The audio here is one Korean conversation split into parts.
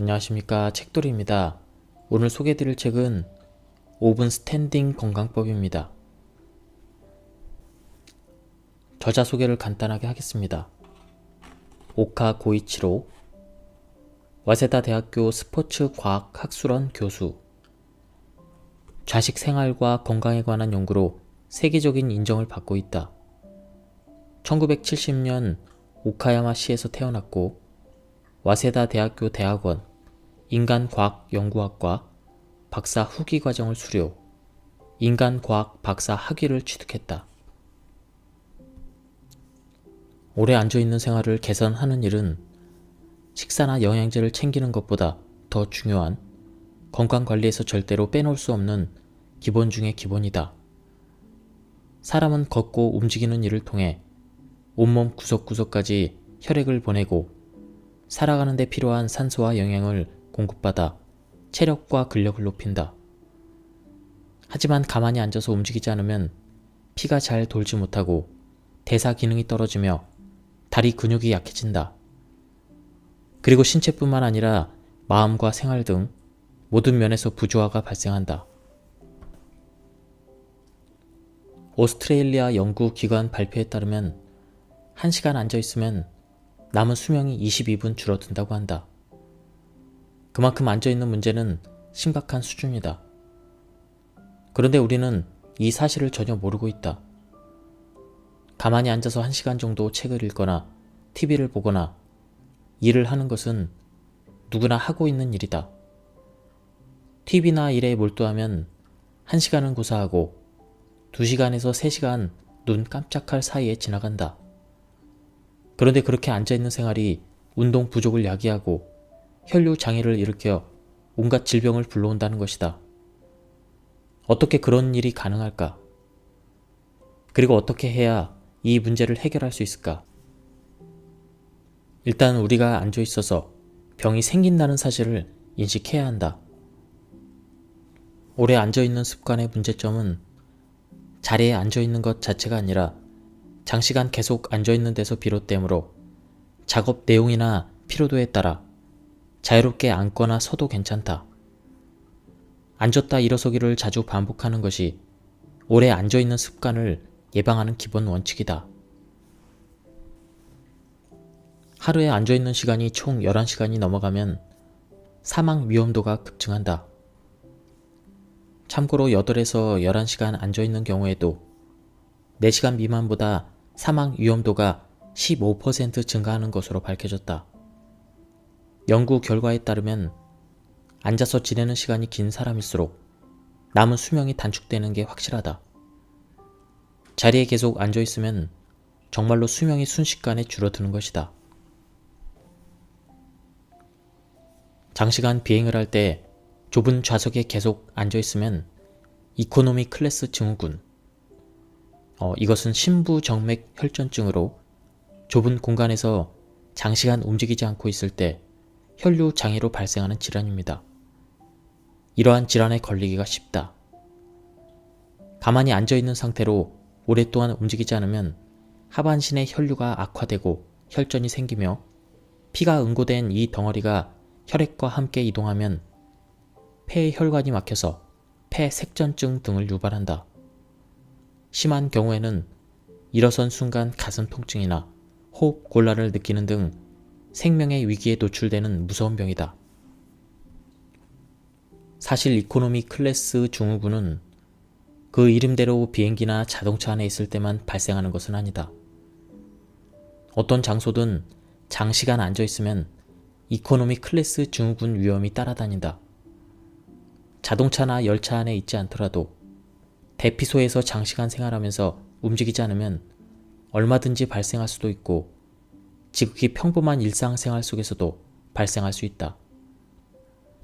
안녕하십니까, 책돌이입니다. 오늘 소개해드릴 책은 5분 스탠딩 건강법입니다. 저자 소개를 간단하게 하겠습니다. 오카 고이치로, 와세다 대학교 스포츠과학학술원 교수, 좌식 생활과 건강에 관한 연구로 세계적인 인정을 받고 있다. 1970년 오카야마시에서 태어났고 와세다 대학교 대학원 인간과학연구학과 박사 후기 과정을 수료, 인간과학 박사 학위를 취득했다. 오래 앉아있는 생활을 개선하는 일은 식사나 영양제를 챙기는 것보다 더 중요한 건강관리에서 절대로 빼놓을 수 없는 기본 중의 기본이다. 사람은 걷고 움직이는 일을 통해 온몸 구석구석까지 혈액을 보내고 살아가는 데 필요한 산소와 영양을 공급받아 체력과 근력을 높인다. 하지만 가만히 앉아서 움직이지 않으면 피가 잘 돌지 못하고 대사 기능이 떨어지며 다리 근육이 약해진다. 그리고 신체뿐만 아니라 마음과 생활 등 모든 면에서 부조화가 발생한다. 오스트레일리아 연구기관 발표에 따르면 1시간 앉아있으면 남은 수명이 22분 줄어든다고 한다. 그만큼 앉아있는 문제는 심각한 수준이다. 그런데 우리는 이 사실을 전혀 모르고 있다. 가만히 앉아서 1시간 정도 책을 읽거나 TV를 보거나 일을 하는 것은 누구나 하고 있는 일이다. TV나 일에 몰두하면 1시간은 고사하고 2시간에서 3시간 눈 깜짝할 사이에 지나간다. 그런데 그렇게 앉아있는 생활이 운동 부족을 야기하고 혈류 장애를 일으켜 온갖 질병을 불러온다는 것이다. 어떻게 그런 일이 가능할까? 그리고 어떻게 해야 이 문제를 해결할 수 있을까? 일단 우리가 앉아있어서 병이 생긴다는 사실을 인식해야 한다. 오래 앉아있는 습관의 문제점은 자리에 앉아있는 것 자체가 아니라 장시간 계속 앉아있는 데서 비롯되므로 작업 내용이나 피로도에 따라 자유롭게 앉거나 서도 괜찮다. 앉았다 일어서기를 자주 반복하는 것이 오래 앉아있는 습관을 예방하는 기본 원칙이다. 하루에 앉아있는 시간이 총 11시간이 넘어가면 사망 위험도가 급증한다. 참고로 8에서 11시간 앉아있는 경우에도 4시간 미만보다 사망 위험도가 15% 증가하는 것으로 밝혀졌다. 연구 결과에 따르면 앉아서 지내는 시간이 긴 사람일수록 남은 수명이 단축되는 게 확실하다. 자리에 계속 앉아있으면 정말로 수명이 순식간에 줄어드는 것이다. 장시간 비행을 할 때 좁은 좌석에 계속 앉아있으면 이코노미 클래스 증후군, 이것은 심부정맥 혈전증으로 좁은 공간에서 장시간 움직이지 않고 있을 때 혈류 장애로 발생하는 질환입니다. 이러한 질환에 걸리기가 쉽다. 가만히 앉아있는 상태로 오랫동안 움직이지 않으면 하반신의 혈류가 악화되고 혈전이 생기며 피가 응고된 이 덩어리가 혈액과 함께 이동하면 폐의 혈관이 막혀서 폐색전증 등을 유발한다. 심한 경우에는 일어선 순간 가슴 통증이나 호흡 곤란을 느끼는 등 생명의 위기에 노출되는 무서운 병이다. 사실 이코노미 클래스 증후군은 그 이름대로 비행기나 자동차 안에 있을 때만 발생하는 것은 아니다. 어떤 장소든 장시간 앉아있으면 이코노미 클래스 증후군 위험이 따라다닌다. 자동차나 열차 안에 있지 않더라도 대피소에서 장시간 생활하면서 움직이지 않으면 얼마든지 발생할 수도 있고 지극히 평범한 일상생활 속에서도 발생할 수 있다.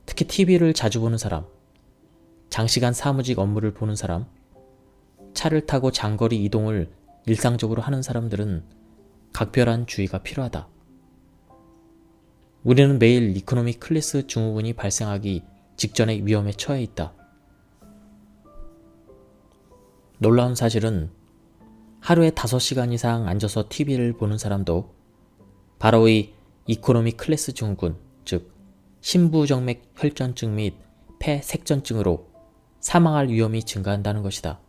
특히 TV를 자주 보는 사람, 장시간 사무직 업무를 보는 사람, 차를 타고 장거리 이동을 일상적으로 하는 사람들은 각별한 주의가 필요하다. 우리는 매일 이코노미 클래스 증후군이 발생하기 직전의 위험에 처해 있다. 놀라운 사실은 하루에 5시간 이상 앉아서 TV를 보는 사람도 바로 이 이코노미 클래스 증후군, 즉 심부정맥 혈전증 및 폐색전증으로 사망할 위험이 증가한다는 것이다.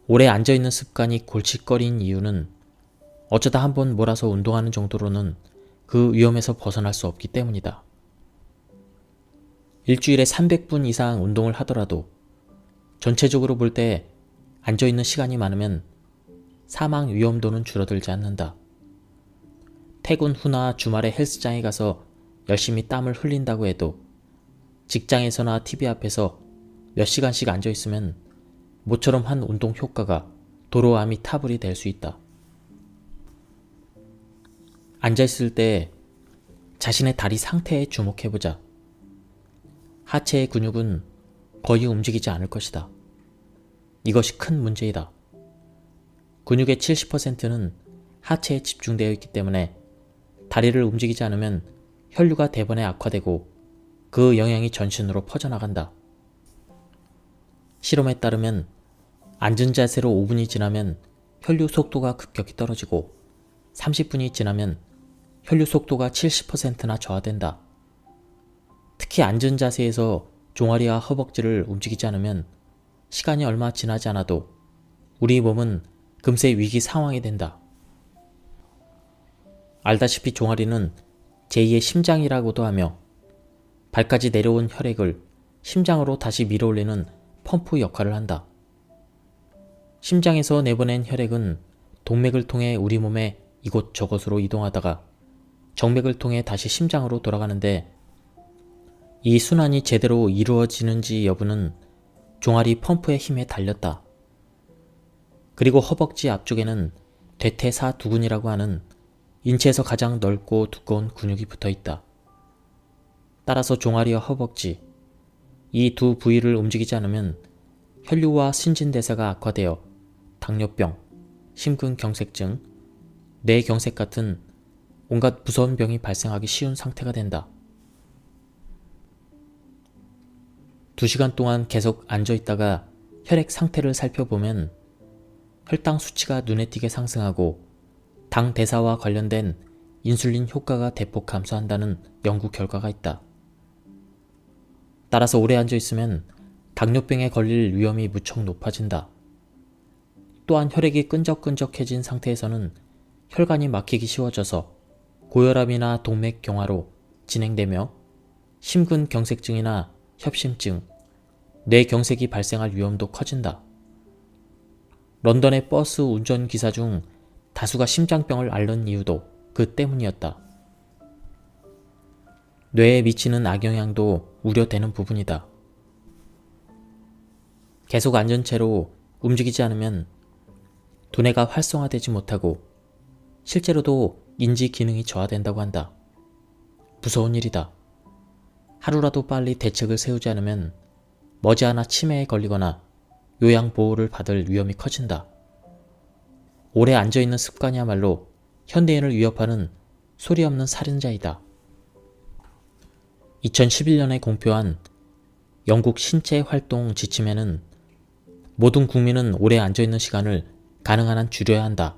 오래 앉아있는 습관이 골칫거리인 이유는 어쩌다 한번 몰아서 운동하는 정도로는 그 위험에서 벗어날 수 없기 때문이다. 일주일에 300분 이상 운동을 하더라도 전체적으로 볼 때 앉아있는 시간이 많으면 사망 위험도는 줄어들지 않는다. 퇴근 후나 주말에 헬스장에 가서 열심히 땀을 흘린다고 해도 직장에서나 TV 앞에서 몇 시간씩 앉아있으면 모처럼 한 운동 효과가 도로 아미타불이 될 수 있다. 앉아있을 때 자신의 다리 상태에 주목해보자. 하체의 근육은 거의 움직이지 않을 것이다. 이것이 큰 문제이다. 근육의 70%는 하체에 집중되어 있기 때문에 다리를 움직이지 않으면 혈류가 대번에 악화되고 그 영향이 전신으로 퍼져나간다. 실험에 따르면 앉은 자세로 5분이 지나면 혈류 속도가 급격히 떨어지고 30분이 지나면 혈류 속도가 70%나 저하된다. 특히 앉은 자세에서 종아리와 허벅지를 움직이지 않으면 시간이 얼마 지나지 않아도 우리 몸은 금세 위기 상황이 된다. 알다시피 종아리는 제2의 심장이라고도 하며 발까지 내려온 혈액을 심장으로 다시 밀어올리는 펌프 역할을 한다. 심장에서 내보낸 혈액은 동맥을 통해 우리 몸의 이곳저곳으로 이동하다가 정맥을 통해 다시 심장으로 돌아가는데 이 순환이 제대로 이루어지는지 여부는 종아리 펌프의 힘에 달렸다. 그리고 허벅지 앞쪽에는 대퇴사두근이라고 하는 인체에서 가장 넓고 두꺼운 근육이 붙어 있다. 따라서 종아리와 허벅지, 이 두 부위를 움직이지 않으면 혈류와 신진대사가 악화되어 당뇨병, 심근경색증, 뇌경색 같은 온갖 무서운 병이 발생하기 쉬운 상태가 된다. 2시간 동안 계속 앉아있다가 혈액 상태를 살펴보면 혈당 수치가 눈에 띄게 상승하고 당 대사와 관련된 인슐린 효과가 대폭 감소한다는 연구 결과가 있다. 따라서 오래 앉아있으면 당뇨병에 걸릴 위험이 무척 높아진다. 또한 혈액이 끈적끈적해진 상태에서는 혈관이 막히기 쉬워져서 고혈압이나 동맥경화로 진행되며 심근경색증이나 협심증, 뇌경색이 발생할 위험도 커진다. 런던의 버스 운전기사 중 다수가 심장병을 앓는 이유도 그 때문이었다. 뇌에 미치는 악영향도 우려되는 부분이다. 계속 앉은 채로 움직이지 않으면 두뇌가 활성화되지 못하고 실제로도 인지 기능이 저하된다고 한다. 무서운 일이다. 하루라도 빨리 대책을 세우지 않으면 머지않아 치매에 걸리거나 요양보호를 받을 위험이 커진다. 오래 앉아있는 습관이야말로 현대인을 위협하는 소리 없는 살인자이다. 2011년에 공표한 영국 신체활동 지침에는 모든 국민은 오래 앉아있는 시간을 가능한 한 줄여야 한다.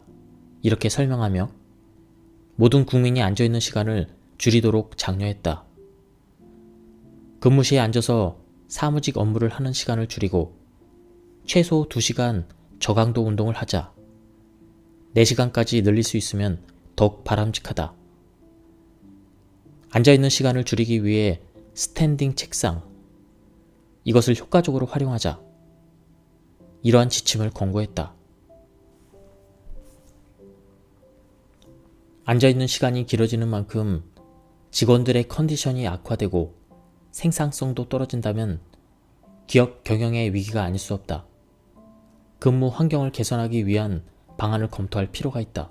이렇게 설명하며 모든 국민이 앉아있는 시간을 줄이도록 장려했다. 근무시에 앉아서 사무직 업무를 하는 시간을 줄이고 최소 2시간 저강도 운동을 하자. 4시간까지 늘릴 수 있으면 더욱 바람직하다. 앉아있는 시간을 줄이기 위해 스탠딩 책상, 이것을 효과적으로 활용하자. 이러한 지침을 권고했다. 앉아있는 시간이 길어지는 만큼 직원들의 컨디션이 악화되고 생산성도 떨어진다면 기업 경영의 위기가 아닐 수 없다. 근무 환경을 개선하기 위한 방안을 검토할 필요가 있다.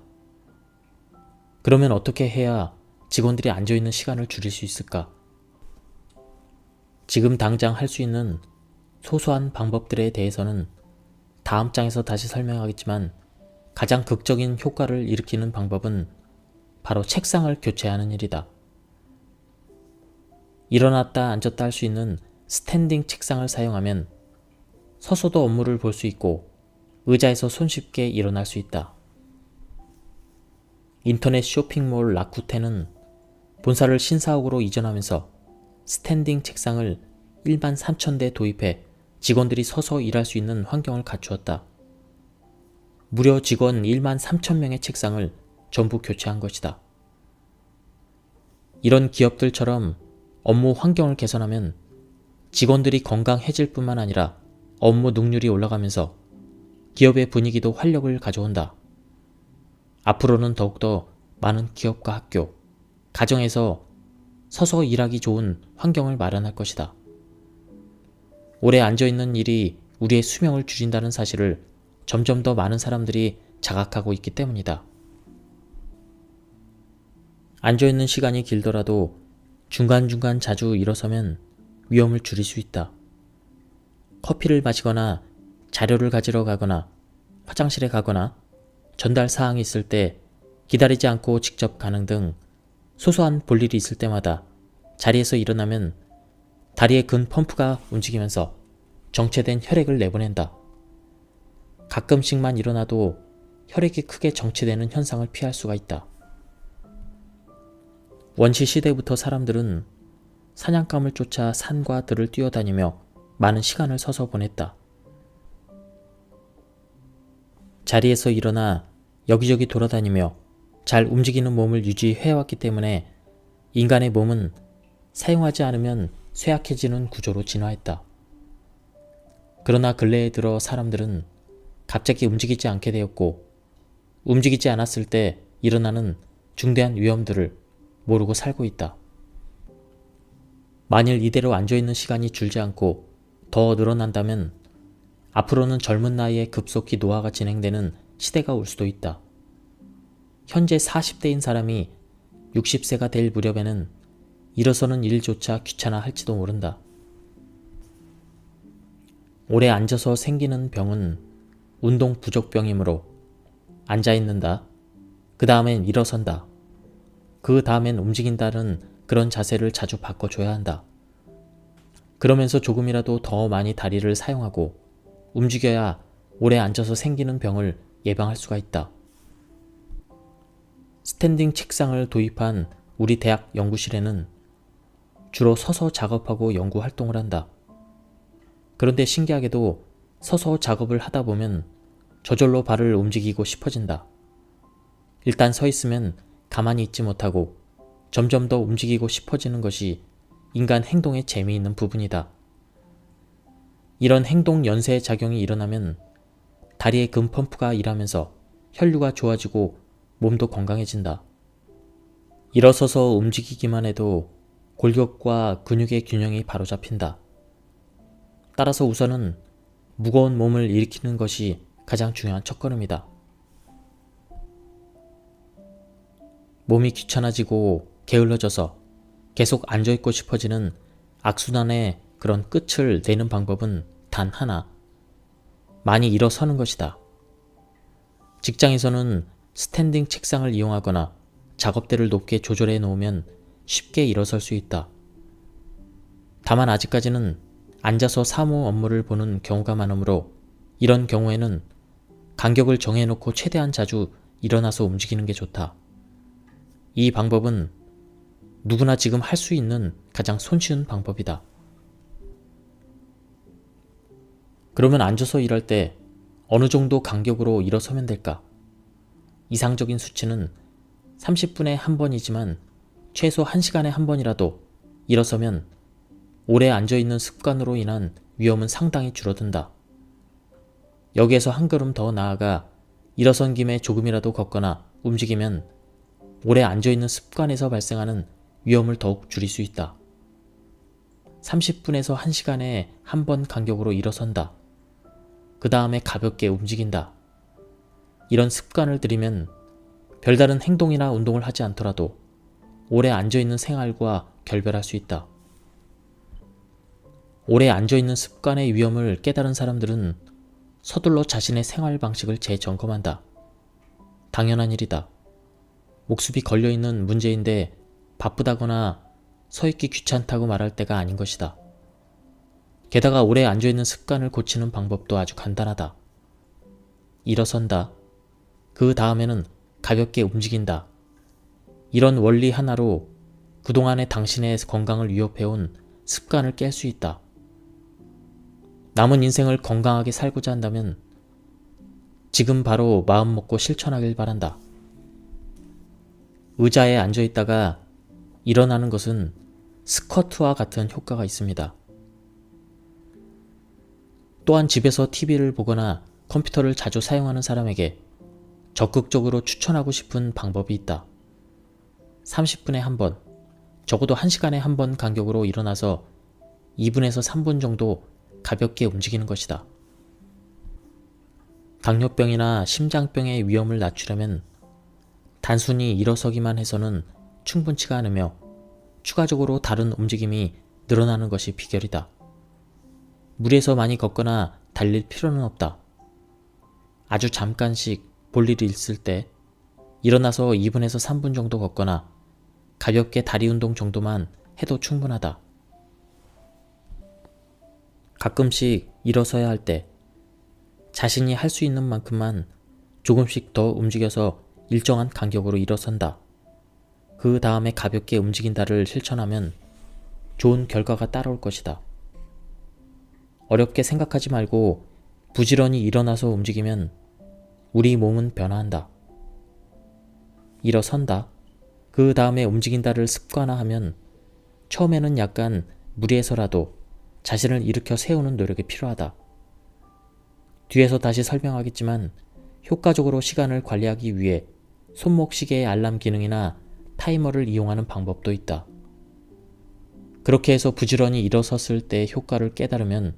그러면 어떻게 해야 직원들이 앉아있는 시간을 줄일 수 있을까? 지금 당장 할 수 있는 소소한 방법들에 대해서는 다음 장에서 다시 설명하겠지만 가장 극적인 효과를 일으키는 방법은 바로 책상을 교체하는 일이다. 일어났다 앉았다 할 수 있는 스탠딩 책상을 사용하면 서서도 업무를 볼 수 있고 의자에서 손쉽게 일어날 수 있다. 인터넷 쇼핑몰 라쿠텐은 본사를 신사옥으로 이전하면서 스탠딩 책상을 13,000대 도입해 직원들이 서서 일할 수 있는 환경을 갖추었다. 무려 직원 13,000명의 책상을 전부 교체한 것이다. 이런 기업들처럼 업무 환경을 개선하면 직원들이 건강해질 뿐만 아니라 업무 능률이 올라가면서 기업의 분위기도 활력을 가져온다. 앞으로는 더욱더 많은 기업과 학교, 가정에서 서서 일하기 좋은 환경을 마련할 것이다. 오래 앉아있는 일이 우리의 수명을 줄인다는 사실을 점점 더 많은 사람들이 자각하고 있기 때문이다. 앉아있는 시간이 길더라도 중간중간 자주 일어서면 위험을 줄일 수 있다. 커피를 마시거나 자료를 가지러 가거나 화장실에 가거나 전달 사항이 있을 때 기다리지 않고 직접 가는 등 소소한 볼일이 있을 때마다 자리에서 일어나면 다리의 근 펌프가 움직이면서 정체된 혈액을 내보낸다. 가끔씩만 일어나도 혈액이 크게 정체되는 현상을 피할 수가 있다. 원시 시대부터 사람들은 사냥감을 쫓아 산과 들을 뛰어다니며 많은 시간을 서서 보냈다. 자리에서 일어나 여기저기 돌아다니며 잘 움직이는 몸을 유지해왔기 때문에 인간의 몸은 사용하지 않으면 쇠약해지는 구조로 진화했다. 그러나 근래에 들어 사람들은 갑자기 움직이지 않게 되었고 움직이지 않았을 때 일어나는 중대한 위험들을 모르고 살고 있다. 만일 이대로 앉아있는 시간이 줄지 않고 더 늘어난다면 앞으로는 젊은 나이에 급속히 노화가 진행되는 시대가 올 수도 있다. 현재 40대인 사람이 60세가 될 무렵에는 일어서는 일조차 귀찮아 할지도 모른다. 오래 앉아서 생기는 병은 운동 부족병이므로 앉아있는다. 그 다음엔 일어선다. 그 다음엔 움직인다는 그런 자세를 자주 바꿔줘야 한다. 그러면서 조금이라도 더 많이 다리를 사용하고 움직여야 오래 앉아서 생기는 병을 예방할 수가 있다. 스탠딩 책상을 도입한 우리 대학 연구실에는 주로 서서 작업하고 연구 활동을 한다. 그런데 신기하게도 서서 작업을 하다 보면 저절로 발을 움직이고 싶어진다. 일단 서 있으면 가만히 있지 못하고 점점 더 움직이고 싶어지는 것이 인간 행동의 재미있는 부분이다. 이런 행동 연쇄 작용이 일어나면 다리의 근 펌프가 일하면서 혈류가 좋아지고 몸도 건강해진다. 일어서서 움직이기만 해도 골격과 근육의 균형이 바로 잡힌다. 따라서 우선은 무거운 몸을 일으키는 것이 가장 중요한 첫걸음이다. 몸이 귀찮아지고 게을러져서 계속 앉아있고 싶어지는 악순환의 그런 끝을 내는 방법은 단 하나, 많이 일어서는 것이다. 직장에서는 스탠딩 책상을 이용하거나 작업대를 높게 조절해 놓으면 쉽게 일어설 수 있다. 다만 아직까지는 앉아서 사무 업무를 보는 경우가 많으므로 이런 경우에는 간격을 정해놓고 최대한 자주 일어나서 움직이는 게 좋다. 이 방법은 누구나 지금 할 수 있는 가장 손쉬운 방법이다. 그러면 앉아서 일할 때 어느 정도 간격으로 일어서면 될까? 이상적인 수치는 30분에 한 번이지만 최소 1시간에 한 번이라도 일어서면 오래 앉아있는 습관으로 인한 위험은 상당히 줄어든다. 여기에서 한 걸음 더 나아가 일어선 김에 조금이라도 걷거나 움직이면 오래 앉아있는 습관에서 발생하는 위험을 더욱 줄일 수 있다. 30분에서 1시간에 한 번 간격으로 일어선다. 그 다음에 가볍게 움직인다. 이런 습관을 들이면 별다른 행동이나 운동을 하지 않더라도 오래 앉아있는 생활과 결별할 수 있다. 오래 앉아있는 습관의 위험을 깨달은 사람들은 서둘러 자신의 생활 방식을 재점검한다. 당연한 일이다. 목숨이 걸려있는 문제인데 바쁘다거나 서 있기 귀찮다고 말할 때가 아닌 것이다. 게다가 오래 앉아있는 습관을 고치는 방법도 아주 간단하다. 일어선다. 그 다음에는 가볍게 움직인다. 이런 원리 하나로 그동안의 당신의 건강을 위협해온 습관을 깰 수 있다. 남은 인생을 건강하게 살고자 한다면 지금 바로 마음먹고 실천하길 바란다. 의자에 앉아있다가 일어나는 것은 스쿼트와 같은 효과가 있습니다. 또한 집에서 TV를 보거나 컴퓨터를 자주 사용하는 사람에게 적극적으로 추천하고 싶은 방법이 있다. 30분에 한 번, 적어도 1시간에 한 번 간격으로 일어나서 2분에서 3분 정도 가볍게 움직이는 것이다. 당뇨병이나 심장병의 위험을 낮추려면 단순히 일어서기만 해서는 충분치가 않으며 추가적으로 다른 움직임이 늘어나는 것이 비결이다. 무리해서 많이 걷거나 달릴 필요는 없다. 아주 잠깐씩 볼 일이 있을 때 일어나서 2분에서 3분 정도 걷거나 가볍게 다리 운동 정도만 해도 충분하다. 가끔씩 일어서야 할 때 자신이 할 수 있는 만큼만 조금씩 더 움직여서 일정한 간격으로 일어선다. 그 다음에 가볍게 움직인다를 실천하면 좋은 결과가 따라올 것이다. 어렵게 생각하지 말고 부지런히 일어나서 움직이면 우리 몸은 변화한다. 일어선다. 그 다음에 움직인다를 습관화하면 처음에는 약간 무리해서라도 자신을 일으켜 세우는 노력이 필요하다. 뒤에서 다시 설명하겠지만 효과적으로 시간을 관리하기 위해 손목시계의 알람 기능이나 타이머를 이용하는 방법도 있다. 그렇게 해서 부지런히 일어섰을 때 효과를 깨달으면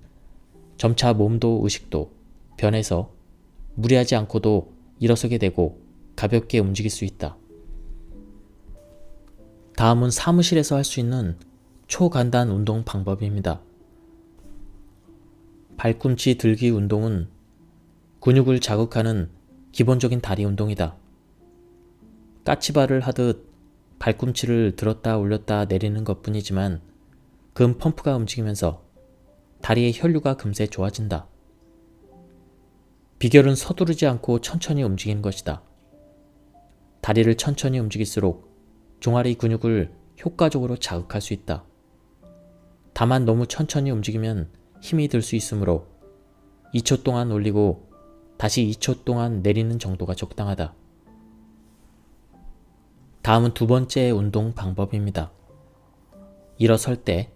점차 몸도 의식도 변해서 무리하지 않고도 일어서게 되고 가볍게 움직일 수 있다. 다음은 사무실에서 할 수 있는 초간단 운동 방법입니다. 발꿈치 들기 운동은 근육을 자극하는 기본적인 다리 운동이다. 까치발을 하듯 발꿈치를 들었다 올렸다 내리는 것뿐이지만 금 펌프가 움직이면서 다리의 혈류가 금세 좋아진다. 비결은 서두르지 않고 천천히 움직이는 것이다. 다리를 천천히 움직일수록 종아리 근육을 효과적으로 자극할 수 있다. 다만 너무 천천히 움직이면 힘이 들 수 있으므로 2초 동안 올리고 다시 2초 동안 내리는 정도가 적당하다. 다음은 두 번째 운동 방법입니다. 일어설 때,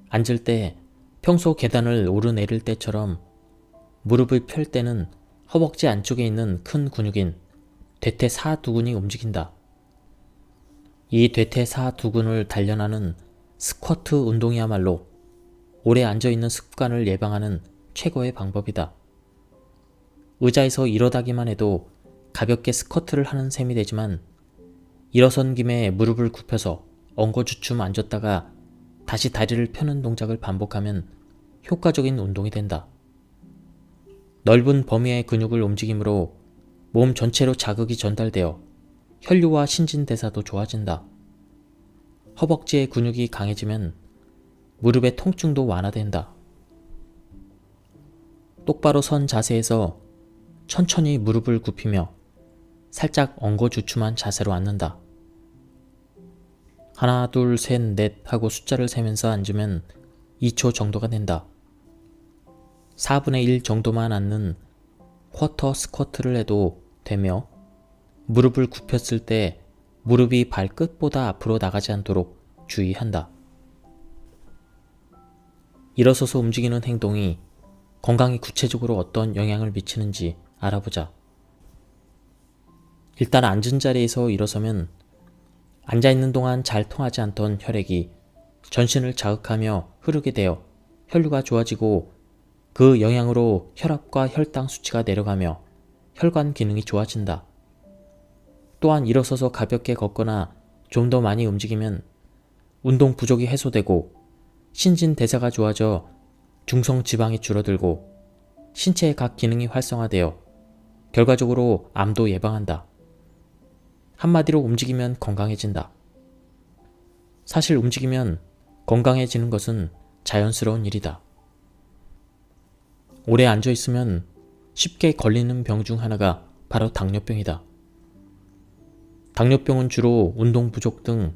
앉을 때, 평소 계단을 오르내릴 때처럼 무릎을 펼 때는 허벅지 안쪽에 있는 큰 근육인 대퇴사두근이 움직인다. 이 대퇴사두근을 단련하는 스쿼트 운동이야말로 오래 앉아있는 습관을 예방하는 최고의 방법이다. 의자에서 일어나기만 해도 가볍게 스쿼트를 하는 셈이 되지만 일어선 김에 무릎을 굽혀서 엉거주춤 앉았다가 다시 다리를 펴는 동작을 반복하면 효과적인 운동이 된다. 넓은 범위의 근육을 움직임으로 몸 전체로 자극이 전달되어 혈류와 신진대사도 좋아진다. 허벅지의 근육이 강해지면 무릎의 통증도 완화된다. 똑바로 선 자세에서 천천히 무릎을 굽히며 살짝 엉거주춤한 자세로 앉는다. 하나, 둘, 셋, 넷 하고 숫자를 세면서 앉으면 2초 정도가 된다. 4분의 1 정도만 앉는 쿼터 스쿼트를 해도 되며 무릎을 굽혔을 때 무릎이 발끝보다 앞으로 나가지 않도록 주의한다. 일어서서 움직이는 행동이 건강에 구체적으로 어떤 영향을 미치는지 알아보자. 일단 앉은 자리에서 일어서면 앉아있는 동안 잘 통하지 않던 혈액이 전신을 자극하며 흐르게 되어 혈류가 좋아지고 그 영향으로 혈압과 혈당 수치가 내려가며 혈관 기능이 좋아진다. 또한 일어서서 가볍게 걷거나 좀 더 많이 움직이면 운동 부족이 해소되고 신진대사가 좋아져 중성지방이 줄어들고 신체의 각 기능이 활성화되어 결과적으로 암도 예방한다. 한마디로 움직이면 건강해진다. 사실 움직이면 건강해지는 것은 자연스러운 일이다. 오래 앉아있으면 쉽게 걸리는 병 중 하나가 바로 당뇨병이다. 당뇨병은 주로 운동 부족 등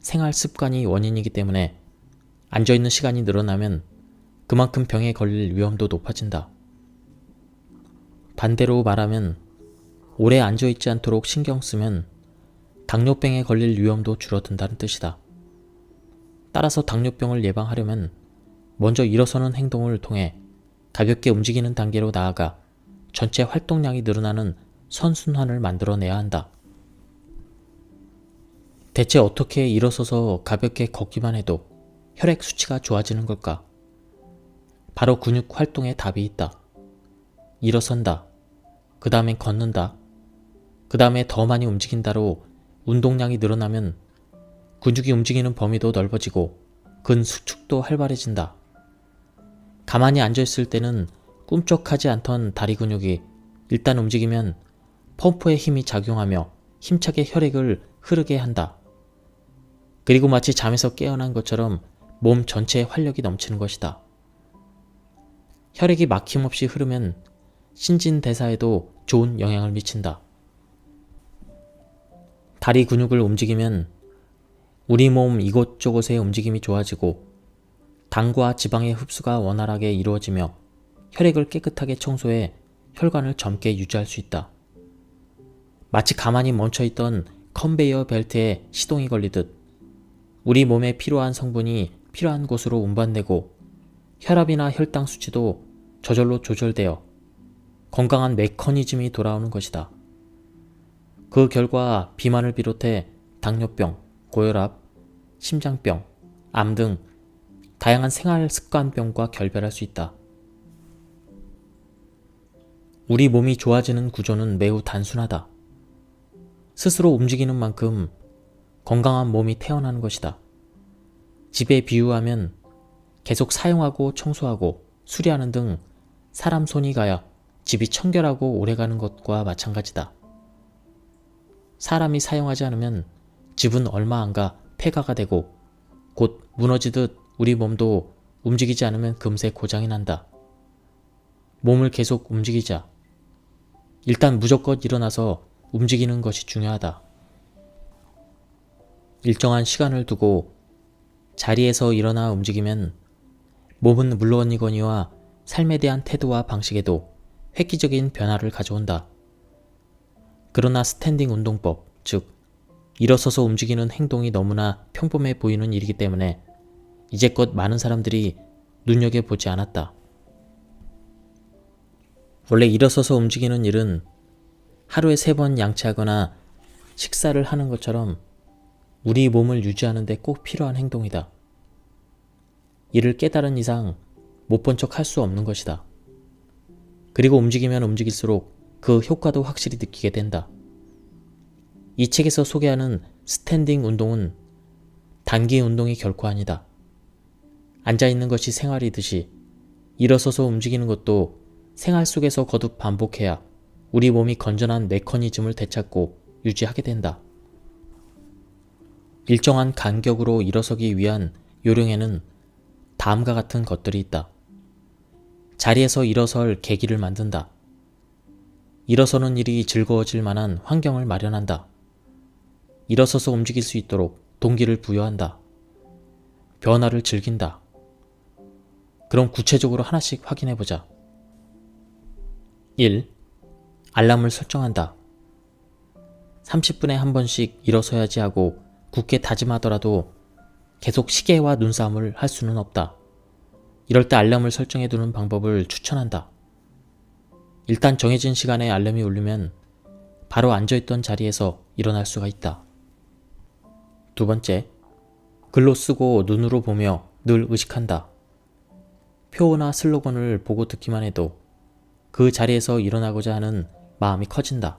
생활 습관이 원인이기 때문에 앉아있는 시간이 늘어나면 그만큼 병에 걸릴 위험도 높아진다. 반대로 말하면 오래 앉아있지 않도록 신경 쓰면 당뇨병에 걸릴 위험도 줄어든다는 뜻이다. 따라서 당뇨병을 예방하려면 먼저 일어서는 행동을 통해 가볍게 움직이는 단계로 나아가 전체 활동량이 늘어나는 선순환을 만들어내야 한다. 대체 어떻게 일어서서 가볍게 걷기만 해도 혈액 수치가 좋아지는 걸까? 바로 근육 활동에 답이 있다. 일어선다. 그 다음엔 걷는다. 그 다음에 더 많이 움직인다로 운동량이 늘어나면 근육이 움직이는 범위도 넓어지고 근수축도 활발해진다. 가만히 앉아있을 때는 꿈쩍하지 않던 다리 근육이 일단 움직이면 펌프의 힘이 작용하며 힘차게 혈액을 흐르게 한다. 그리고 마치 잠에서 깨어난 것처럼 몸 전체에 활력이 넘치는 것이다. 혈액이 막힘없이 흐르면 신진대사에도 좋은 영향을 미친다. 다리 근육을 움직이면 우리 몸 이곳저곳의 움직임이 좋아지고 당과 지방의 흡수가 원활하게 이루어지며 혈액을 깨끗하게 청소해 혈관을 젊게 유지할 수 있다. 마치 가만히 멈춰있던 컨베이어 벨트에 시동이 걸리듯 우리 몸에 필요한 성분이 필요한 곳으로 운반되고 혈압이나 혈당 수치도 저절로 조절되어 건강한 메커니즘이 돌아오는 것이다. 그 결과 비만을 비롯해 당뇨병, 고혈압, 심장병, 암 등 다양한 생활 습관병과 결별할 수 있다. 우리 몸이 좋아지는 구조는 매우 단순하다. 스스로 움직이는 만큼 건강한 몸이 태어나는 것이다. 집에 비유하면 계속 사용하고 청소하고 수리하는 등 사람 손이 가야 집이 청결하고 오래가는 것과 마찬가지다. 사람이 사용하지 않으면 집은 얼마 안 가 폐가가 되고 곧 무너지듯 우리 몸도 움직이지 않으면 금세 고장이 난다. 몸을 계속 움직이자. 일단 무조건 일어나서 움직이는 것이 중요하다. 일정한 시간을 두고 자리에서 일어나 움직이면 몸은 물론이거니와 삶에 대한 태도와 방식에도 획기적인 변화를 가져온다. 그러나 스탠딩 운동법, 즉 일어서서 움직이는 행동이 너무나 평범해 보이는 일이기 때문에 이제껏 많은 사람들이 눈여겨보지 않았다. 원래 일어서서 움직이는 일은 하루에 3번 양치하거나 식사를 하는 것처럼 우리 몸을 유지하는 데 꼭 필요한 행동이다. 이를 깨달은 이상 못 본 척 할 수 없는 것이다. 그리고 움직이면 움직일수록 그 효과도 확실히 느끼게 된다. 이 책에서 소개하는 스탠딩 운동은 단기 운동이 결코 아니다. 앉아있는 것이 생활이듯이 일어서서 움직이는 것도 생활 속에서 거듭 반복해야 우리 몸이 건전한 메커니즘을 되찾고 유지하게 된다. 일정한 간격으로 일어서기 위한 요령에는 다음과 같은 것들이 있다. 자리에서 일어설 계기를 만든다. 일어서는 일이 즐거워질 만한 환경을 마련한다. 일어서서 움직일 수 있도록 동기를 부여한다. 변화를 즐긴다. 그럼 구체적으로 하나씩 확인해보자. 1. 알람을 설정한다. 30분에 한 번씩 일어서야지 하고 굳게 다짐하더라도 계속 시계와 눈싸움을 할 수는 없다. 이럴 때 알람을 설정해두는 방법을 추천한다. 일단 정해진 시간에 알람이 울리면 바로 앉아있던 자리에서 일어날 수가 있다. 2번째, 글로 쓰고 눈으로 보며 늘 의식한다. 표어나 슬로건을 보고 듣기만 해도 그 자리에서 일어나고자 하는 마음이 커진다.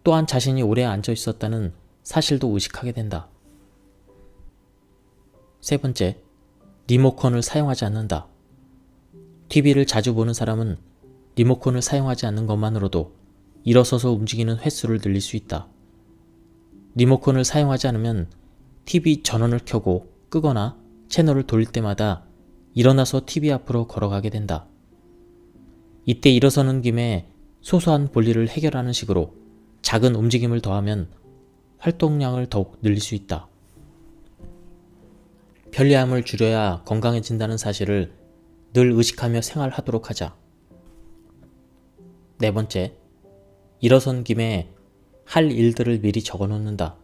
또한 자신이 오래 앉아 있었다는 사실도 의식하게 된다. 3번째, 리모컨을 사용하지 않는다. TV를 자주 보는 사람은 리모컨을 사용하지 않는 것만으로도 일어서서 움직이는 횟수를 늘릴 수 있다. 리모컨을 사용하지 않으면 TV 전원을 켜고 끄거나 채널을 돌릴 때마다 일어나서 TV 앞으로 걸어가게 된다. 이때 일어서는 김에 소소한 볼일을 해결하는 식으로 작은 움직임을 더하면 활동량을 더욱 늘릴 수 있다. 편리함을 줄여야 건강해진다는 사실을 늘 의식하며 생활하도록 하자. 네 번째, 일어선 김에 할 일들을 미리 적어놓는다.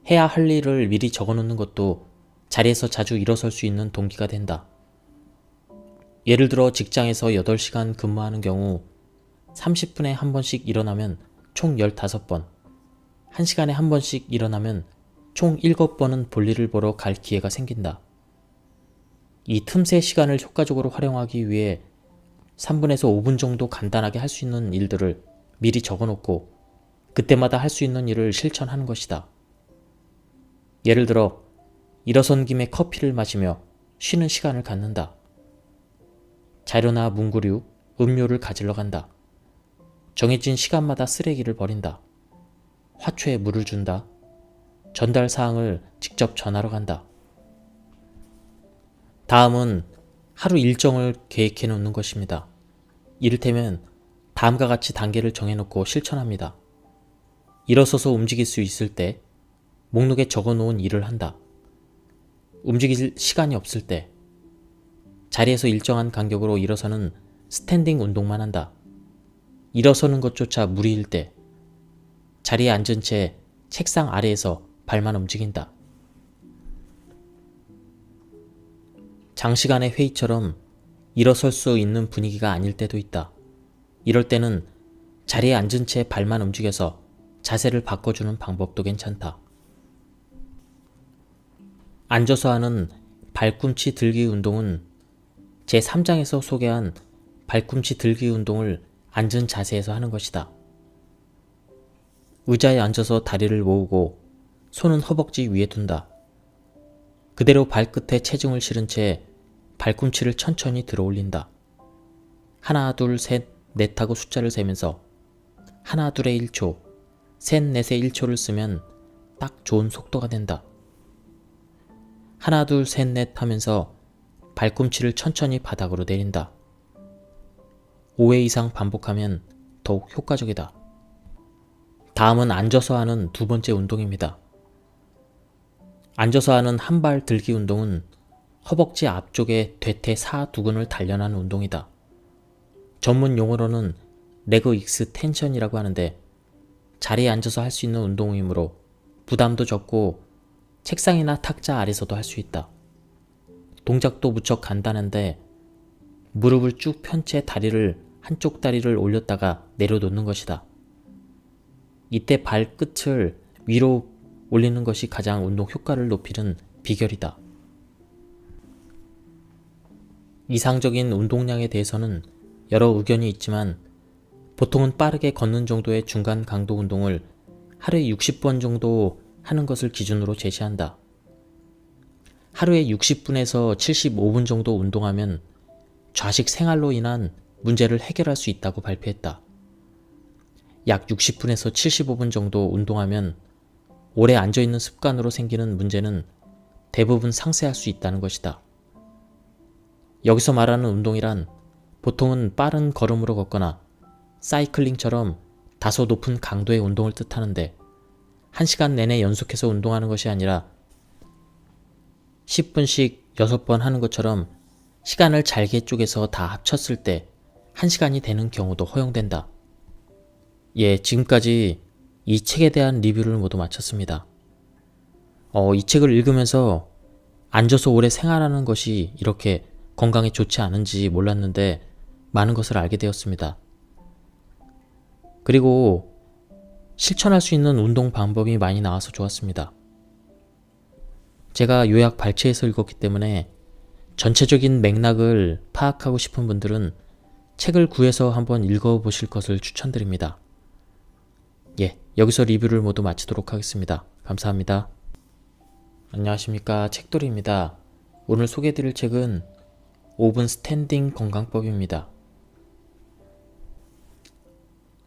해야 할 일을 미리 적어놓는 것도 자리에서 자주 일어설 수 있는 동기가 된다. 예를 들어 직장에서 8시간 근무하는 경우 30분에 한 번씩 일어나면 총 15번, 1시간에 한 번씩 일어나면 총 7번은 볼일을 보러 갈 기회가 생긴다. 이 틈새 시간을 효과적으로 활용하기 위해 3분에서 5분 정도 간단하게 할 수 있는 일들을 미리 적어놓고 그때마다 할 수 있는 일을 실천하는 것이다. 예를 들어 일어선 김에 커피를 마시며 쉬는 시간을 갖는다. 자료나 문구류, 음료를 가지러 간다. 정해진 시간마다 쓰레기를 버린다. 화초에 물을 준다. 전달 사항을 직접 전하러 간다. 다음은 하루 일정을 계획해 놓는 것입니다. 이를테면 다음과 같이 단계를 정해놓고 실천합니다. 일어서서 움직일 수 있을 때 목록에 적어놓은 일을 한다. 움직일 시간이 없을 때 자리에서 일정한 간격으로 일어서는 스탠딩 운동만 한다. 일어서는 것조차 무리일 때 자리에 앉은 채 책상 아래에서 발만 움직인다. 장시간의 회의처럼 일어설 수 있는 분위기가 아닐 때도 있다. 이럴 때는 자리에 앉은 채 발만 움직여서 자세를 바꿔주는 방법도 괜찮다. 앉아서 하는 발꿈치 들기 운동은 제3장에서 소개한 발꿈치 들기 운동을 앉은 자세에서 하는 것이다. 의자에 앉아서 다리를 모으고 손은 허벅지 위에 둔다. 그대로 발끝에 체중을 실은 채 발꿈치를 천천히 들어 올린다. 하나, 둘, 셋, 넷 하고 숫자를 세면서 하나, 둘에 1초, 셋, 넷에 1초를 쓰면 딱 좋은 속도가 된다. 하나, 둘, 셋, 넷 하면서 발꿈치를 천천히 바닥으로 내린다. 5회 이상 반복하면 더욱 효과적이다. 다음은 앉아서 하는 두 번째 운동입니다. 앉아서 하는 한 발 들기 운동은 허벅지 앞쪽에 대퇴 사두근을 단련하는 운동이다. 전문 용어로는 레그 익스텐션이라고 하는데 자리에 앉아서 할 수 있는 운동이므로 부담도 적고 책상이나 탁자 아래서도 할 수 있다. 동작도 무척 간단한데 무릎을 쭉 편 채 한쪽 다리를 올렸다가 내려놓는 것이다. 이때 발끝을 위로 올리는 것이 가장 운동 효과를 높이는 비결이다. 이상적인 운동량에 대해서는 여러 의견이 있지만 보통은 빠르게 걷는 정도의 중간 강도 운동을 하루에 60번 정도 하는 것을 기준으로 제시한다. 하루에 60분에서 75분 정도 운동하면 좌식 생활로 인한 문제를 해결할 수 있다고 발표했다. 약 60분에서 75분 정도 운동하면 오래 앉아있는 습관으로 생기는 문제는 대부분 상쇄할 수 있다는 것이다. 여기서 말하는 운동이란 보통은 빠른 걸음으로 걷거나 사이클링처럼 다소 높은 강도의 운동을 뜻하는데 1시간 내내 연속해서 운동하는 것이 아니라 10분씩 6번 하는 것처럼 시간을 잘게 쪼개서 다 합쳤을 때 1시간이 되는 경우도 허용된다. 지금까지 이 책에 대한 리뷰를 모두 마쳤습니다. 이 책을 읽으면서 앉아서 오래 생활하는 것이 이렇게 건강에 좋지 않은지 몰랐는데 많은 것을 알게 되었습니다. 그리고 실천할 수 있는 운동 방법이 많이 나와서 좋았습니다. 제가 요약 발췌해서 읽었기 때문에 전체적인 맥락을 파악하고 싶은 분들은 책을 구해서 한번 읽어보실 것을 추천드립니다. 여기서 리뷰를 모두 마치도록 하겠습니다. 감사합니다. 안녕하십니까, 책돌이입니다. 오늘 소개해드릴 책은 5분 스탠딩 건강법입니다.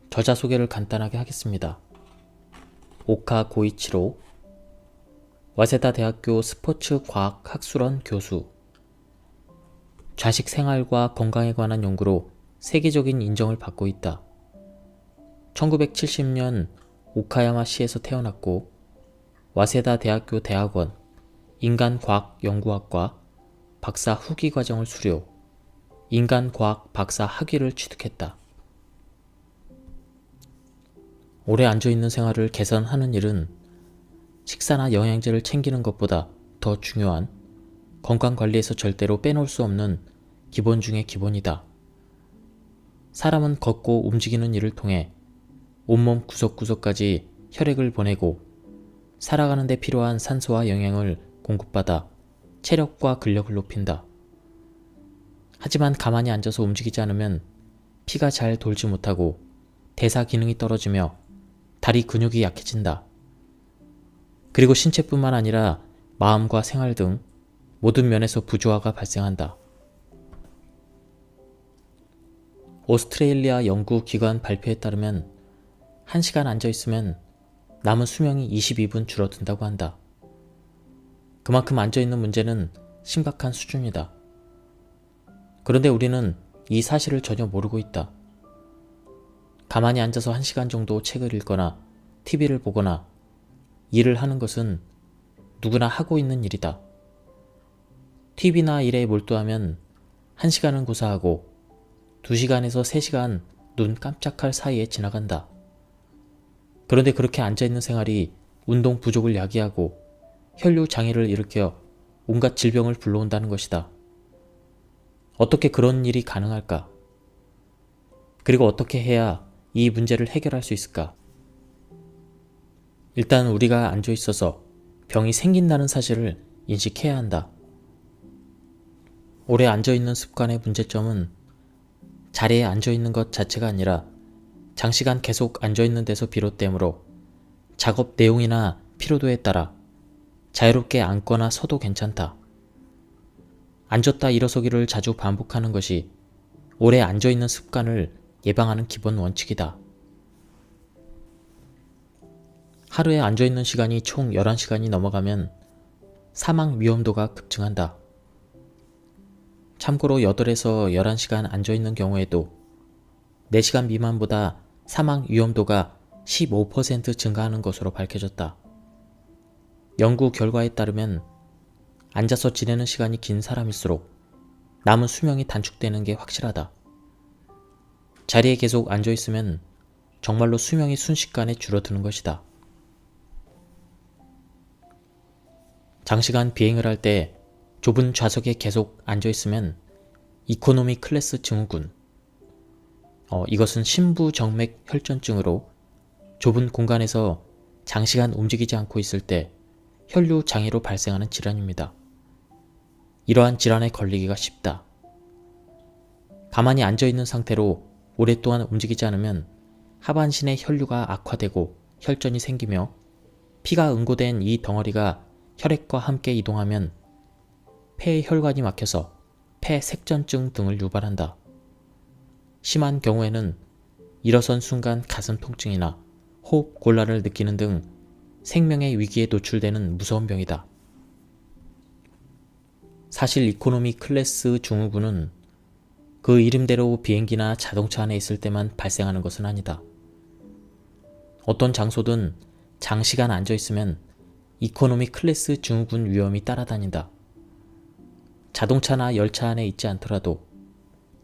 저자 소개를 간단하게 하겠습니다. 오카 고이치로, 와세다 대학교 스포츠과학학술원 교수, 좌식 생활과 건강에 관한 연구로 세계적인 인정을 받고 있다. 1970년 오카야마시에서 태어났고 와세다 대학교 대학원, 인간과학연구학과 박사 후기 과정을 수료, 인간과학 박사 학위를 취득했다. 오래 앉아있는 생활을 개선하는 일은 식사나 영양제를 챙기는 것보다 더 중요한 건강관리에서 절대로 빼놓을 수 없는 기본 중의 기본이다. 사람은 걷고 움직이는 일을 통해 온몸 구석구석까지 혈액을 보내고 살아가는 데 필요한 산소와 영양을 공급받아 체력과 근력을 높인다. 하지만 가만히 앉아서 움직이지 않으면 피가 잘 돌지 못하고 대사 기능이 떨어지며 다리 근육이 약해진다. 그리고 신체뿐만 아니라 마음과 생활 등 모든 면에서 부조화가 발생한다. 오스트레일리아 연구기관 발표에 따르면 1시간 앉아있으면 남은 수명이 22분 줄어든다고 한다. 그만큼 앉아있는 문제는 심각한 수준이다. 그런데 우리는 이 사실을 전혀 모르고 있다. 가만히 앉아서 1시간 정도 책을 읽거나 TV를 보거나 일을 하는 것은 누구나 하고 있는 일이다. TV나 일에 몰두하면 1시간은 고사하고 2시간에서 3시간 눈 깜짝할 사이에 지나간다. 그런데 그렇게 앉아있는 생활이 운동 부족을 야기하고 혈류 장애를 일으켜 온갖 질병을 불러온다는 것이다. 어떻게 그런 일이 가능할까? 그리고 어떻게 해야 이 문제를 해결할 수 있을까? 일단 우리가 앉아있어서 병이 생긴다는 사실을 인식해야 한다. 오래 앉아있는 습관의 문제점은 자리에 앉아있는 것 자체가 아니라 장시간 계속 앉아있는 데서 비롯되므로 작업 내용이나 피로도에 따라 자유롭게 앉거나 서도 괜찮다. 앉았다 일어서기를 자주 반복하는 것이 오래 앉아있는 습관을 예방하는 기본 원칙이다. 하루에 앉아있는 시간이 총 11시간이 넘어가면 사망 위험도가 급증한다. 참고로 8에서 11시간 앉아있는 경우에도 4시간 미만보다 사망 위험도가 15% 증가하는 것으로 밝혀졌다. 연구 결과에 따르면 앉아서 지내는 시간이 긴 사람일수록 남은 수명이 단축되는 게 확실하다. 자리에 계속 앉아있으면 정말로 수명이 순식간에 줄어드는 것이다. 장시간 비행을 할 때 좁은 좌석에 계속 앉아있으면 이코노미 클래스 증후군, 이것은 심부정맥 혈전증으로 좁은 공간에서 장시간 움직이지 않고 있을 때 혈류 장애로 발생하는 질환입니다. 이러한 질환에 걸리기가 쉽다. 가만히 앉아있는 상태로 오랫동안 움직이지 않으면 하반신의 혈류가 악화되고 혈전이 생기며 피가 응고된 이 덩어리가 혈액과 함께 이동하면 폐의 혈관이 막혀서 폐색전증 등을 유발한다. 심한 경우에는 일어선 순간 가슴 통증이나 호흡 곤란을 느끼는 등 생명의 위기에 노출되는 무서운 병이다. 사실 이코노미 클래스 증후군은 그 이름대로 비행기나 자동차 안에 있을 때만 발생하는 것은 아니다. 어떤 장소든 장시간 앉아있으면 이코노미 클래스 증후군 위험이 따라다닌다. 자동차나 열차 안에 있지 않더라도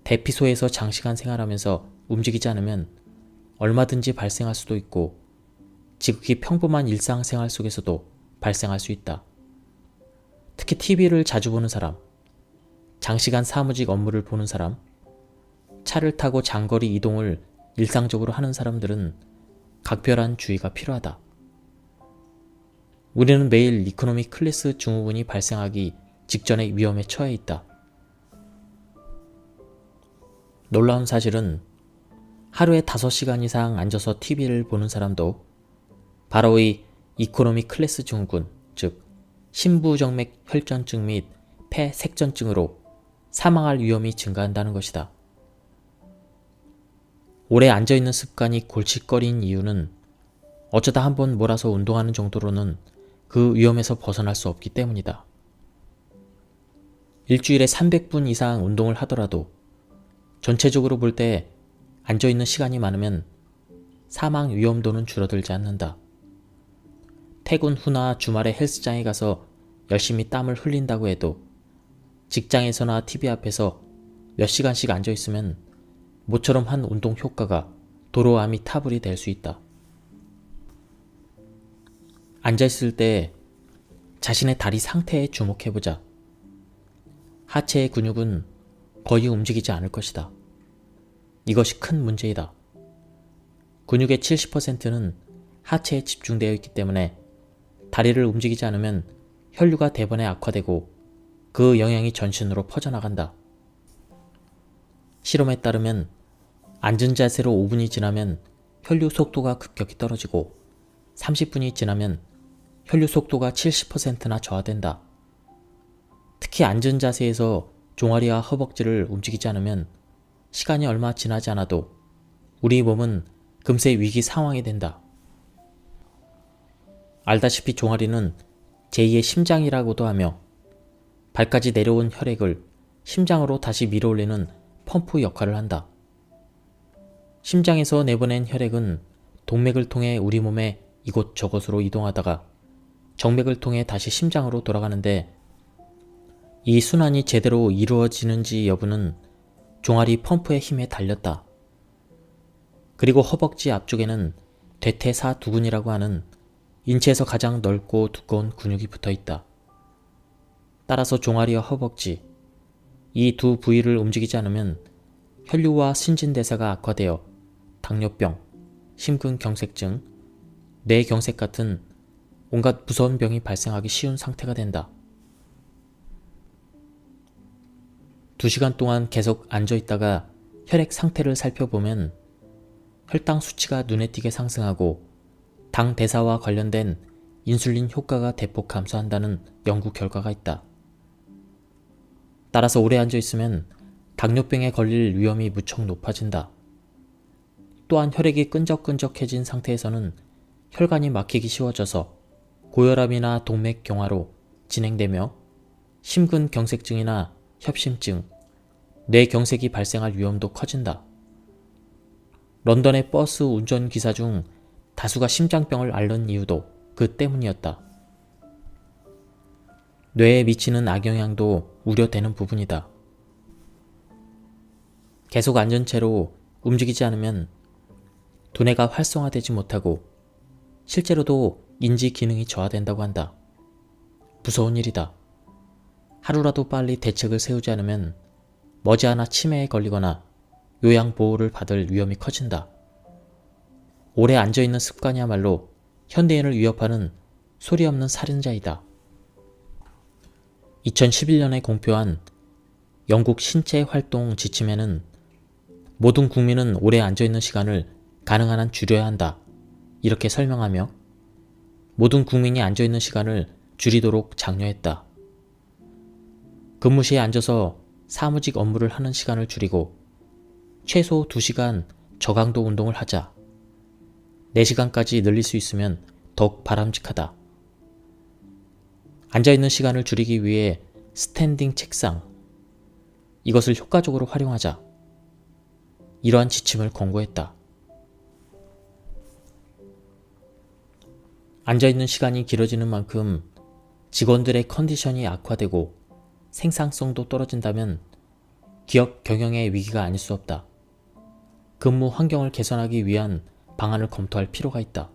대피소에서 장시간 생활하면서 움직이지 않으면 얼마든지 발생할 수도 있고 지극히 평범한 일상생활 속에서도 발생할 수 있다. 특히 TV를 자주 보는 사람, 장시간 사무직 업무를 보는 사람, 차를 타고 장거리 이동을 일상적으로 하는 사람들은 각별한 주의가 필요하다. 우리는 매일 이코노미 클래스 증후군이 발생하기 직전의 위험에 처해 있다. 놀라운 사실은 하루에 5시간 이상 앉아서 TV를 보는 사람도 바로 이 이코노미 클래스 증후군, 즉 심부정맥 혈전증 및 폐색전증으로 사망할 위험이 증가한다는 것이다. 오래 앉아있는 습관이 골칫거리인 이유는 어쩌다 한번 몰아서 운동하는 정도로는 그 위험에서 벗어날 수 없기 때문이다. 일주일에 300분 이상 운동을 하더라도 전체적으로 볼 때 앉아있는 시간이 많으면 사망 위험도는 줄어들지 않는다. 퇴근 후나 주말에 헬스장에 가서 열심히 땀을 흘린다고 해도 직장에서나 TV 앞에서 몇 시간씩 앉아있으면 모처럼 한 운동 효과가 도로 아미타불이 될 수 있다. 앉아있을 때 자신의 다리 상태에 주목해보자. 하체의 근육은 거의 움직이지 않을 것이다. 이것이 큰 문제이다. 근육의 70%는 하체에 집중되어 있기 때문에 다리를 움직이지 않으면 혈류가 대번에 악화되고 그 영향이 전신으로 퍼져나간다. 실험에 따르면 앉은 자세로 5분이 지나면 혈류 속도가 급격히 떨어지고 30분이 지나면 혈류 속도가 70%나 저하된다. 특히 앉은 자세에서 종아리와 허벅지를 움직이지 않으면 시간이 얼마 지나지 않아도 우리 몸은 금세 위기 상황이 된다. 알다시피 종아리는 제2의 심장이라고도 하며 발까지 내려온 혈액을 심장으로 다시 밀어올리는 펌프 역할을 한다. 심장에서 내보낸 혈액은 동맥을 통해 우리 몸의 이곳저곳으로 이동하다가 정맥을 통해 다시 심장으로 돌아가는데 이 순환이 제대로 이루어지는지 여부는 종아리 펌프의 힘에 달렸다. 그리고 허벅지 앞쪽에는 대퇴사두근이라고 하는 인체에서 가장 넓고 두꺼운 근육이 붙어 있다. 따라서 종아리와 허벅지, 이 두 부위를 움직이지 않으면 혈류와 신진대사가 악화되어 당뇨병, 심근경색증, 뇌경색 같은 온갖 무서운 병이 발생하기 쉬운 상태가 된다. 2시간 동안 계속 앉아있다가 혈액 상태를 살펴보면 혈당 수치가 눈에 띄게 상승하고 당 대사와 관련된 인슐린 효과가 대폭 감소한다는 연구 결과가 있다. 따라서 오래 앉아있으면 당뇨병에 걸릴 위험이 무척 높아진다. 또한 혈액이 끈적끈적해진 상태에서는 혈관이 막히기 쉬워져서 고혈압이나 동맥경화로 진행되며 심근경색증이나 협심증, 뇌경색이 발생할 위험도 커진다. 런던의 버스 운전기사 중 다수가 심장병을 앓는 이유도 그 때문이었다. 뇌에 미치는 악영향도 우려되는 부분이다. 계속 앉은 채로 움직이지 않으면 두뇌가 활성화되지 못하고 실제로도 인지 기능이 저하된다고 한다. 무서운 일이다. 하루라도 빨리 대책을 세우지 않으면 머지않아 치매에 걸리거나 요양보호를 받을 위험이 커진다. 오래 앉아있는 습관이야말로 현대인을 위협하는 소리 없는 살인자이다. 2011년에 공표한 영국 신체활동 지침에는 모든 국민은 오래 앉아있는 시간을 가능한 한 줄여야 한다. 이렇게 설명하며 모든 국민이 앉아있는 시간을 줄이도록 장려했다. 근무시에 앉아서 사무직 업무를 하는 시간을 줄이고 최소 2시간 저강도 운동을 하자. 4시간까지 늘릴 수 있으면 더욱 바람직하다. 앉아있는 시간을 줄이기 위해 스탠딩 책상, 이것을 효과적으로 활용하자. 이러한 지침을 권고했다. 앉아있는 시간이 길어지는 만큼 직원들의 컨디션이 악화되고 생산성도 떨어진다면 기업 경영의 위기가 아닐 수 없다. 근무 환경을 개선하기 위한 방안을 검토할 필요가 있다.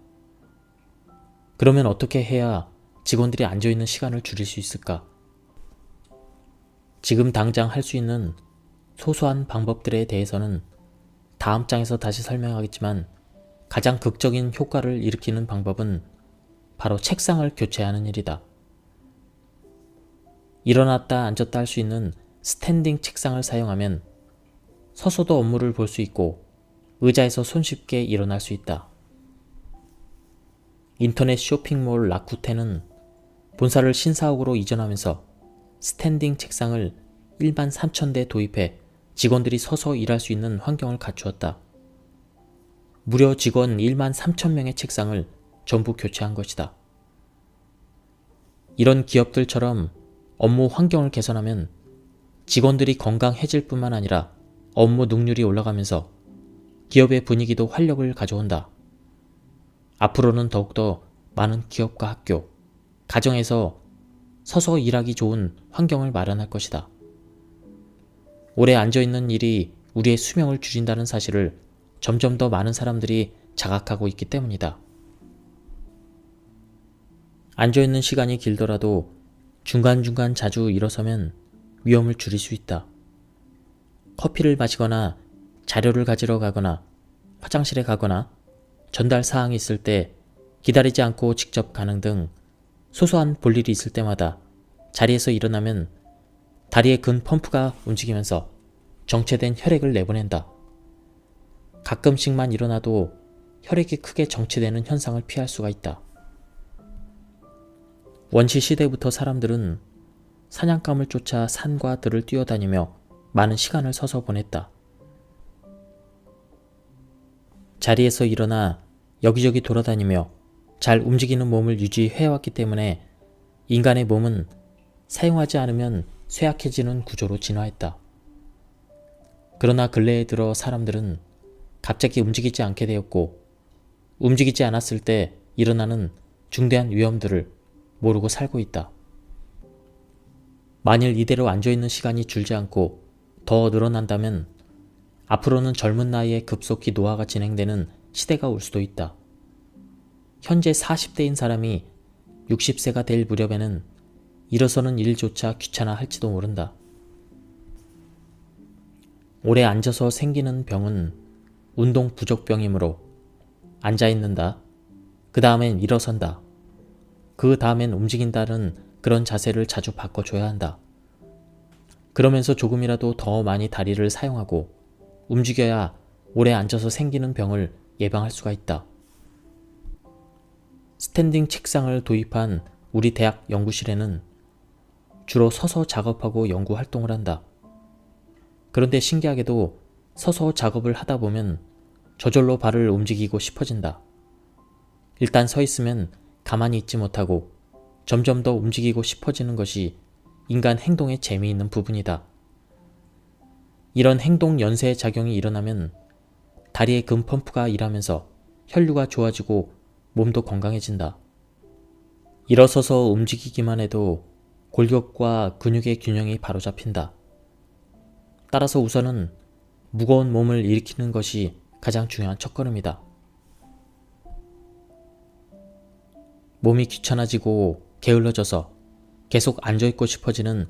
그러면 어떻게 해야 직원들이 앉아있는 시간을 줄일 수 있을까? 지금 당장 할 수 있는 소소한 방법들에 대해서는 다음 장에서 다시 설명하겠지만 가장 극적인 효과를 일으키는 방법은 바로 책상을 교체하는 일이다. 일어났다 앉았다 할 수 있는 스탠딩 책상을 사용하면 서서도 업무를 볼 수 있고 의자에서 손쉽게 일어날 수 있다. 인터넷 쇼핑몰 라쿠텐은 본사를 신사옥으로 이전하면서 스탠딩 책상을 1만 3천 대 도입해 직원들이 서서 일할 수 있는 환경을 갖추었다. 무려 직원 1만 3천 명의 책상을 전부 교체한 것이다. 이런 기업들처럼 업무 환경을 개선하면 직원들이 건강해질 뿐만 아니라 업무 능률이 올라가면서 기업의 분위기도 활력을 가져온다. 앞으로는 더욱더 많은 기업과 학교, 가정에서 서서 일하기 좋은 환경을 마련할 것이다. 오래 앉아있는 일이 우리의 수명을 줄인다는 사실을 점점 더 많은 사람들이 자각하고 있기 때문이다. 앉아있는 시간이 길더라도 중간중간 자주 일어서면 위험을 줄일 수 있다. 커피를 마시거나 자료를 가지러 가거나 화장실에 가거나 전달 사항이 있을 때 기다리지 않고 직접 가는 등 소소한 볼일이 있을 때마다 자리에서 일어나면 다리의 근 펌프가 움직이면서 정체된 혈액을 내보낸다. 가끔씩만 일어나도 혈액이 크게 정체되는 현상을 피할 수가 있다. 원시 시대부터 사람들은 사냥감을 쫓아 산과 들을 뛰어다니며 많은 시간을 서서 보냈다. 자리에서 일어나 여기저기 돌아다니며 잘 움직이는 몸을 유지해왔기 때문에 인간의 몸은 사용하지 않으면 쇠약해지는 구조로 진화했다. 그러나 근래에 들어 사람들은 갑자기 움직이지 않게 되었고, 움직이지 않았을 때 일어나는 중대한 위험들을 모르고 살고 있다. 만일 이대로 앉아있는 시간이 줄지 않고 더 늘어난다면 앞으로는 젊은 나이에 급속히 노화가 진행되는 시대가 올 수도 있다. 현재 40대인 사람이 60세가 될 무렵에는 일어서는 일조차 귀찮아 할지도 모른다. 오래 앉아서 생기는 병은 운동 부족병이므로 앉아있는다. 그 다음엔 일어선다. 그 다음엔 움직인다는 그런 자세를 자주 바꿔줘야 한다. 그러면서 조금이라도 더 많이 다리를 사용하고 움직여야 오래 앉아서 생기는 병을 예방할 수가 있다. 스탠딩 책상을 도입한 우리 대학 연구실에는 주로 서서 작업하고 연구 활동을 한다. 그런데 신기하게도 서서 작업을 하다 보면 저절로 발을 움직이고 싶어진다. 일단 서 있으면 가만히 있지 못하고 점점 더 움직이고 싶어지는 것이 인간 행동의 재미있는 부분이다. 이런 행동 연쇄 작용이 일어나면 다리의 근 펌프가 일하면서 혈류가 좋아지고 몸도 건강해진다. 일어서서 움직이기만 해도 골격과 근육의 균형이 바로 잡힌다. 따라서 우선은 무거운 몸을 일으키는 것이 가장 중요한 첫걸음이다. 몸이 귀찮아지고 게을러져서 계속 앉아있고 싶어지는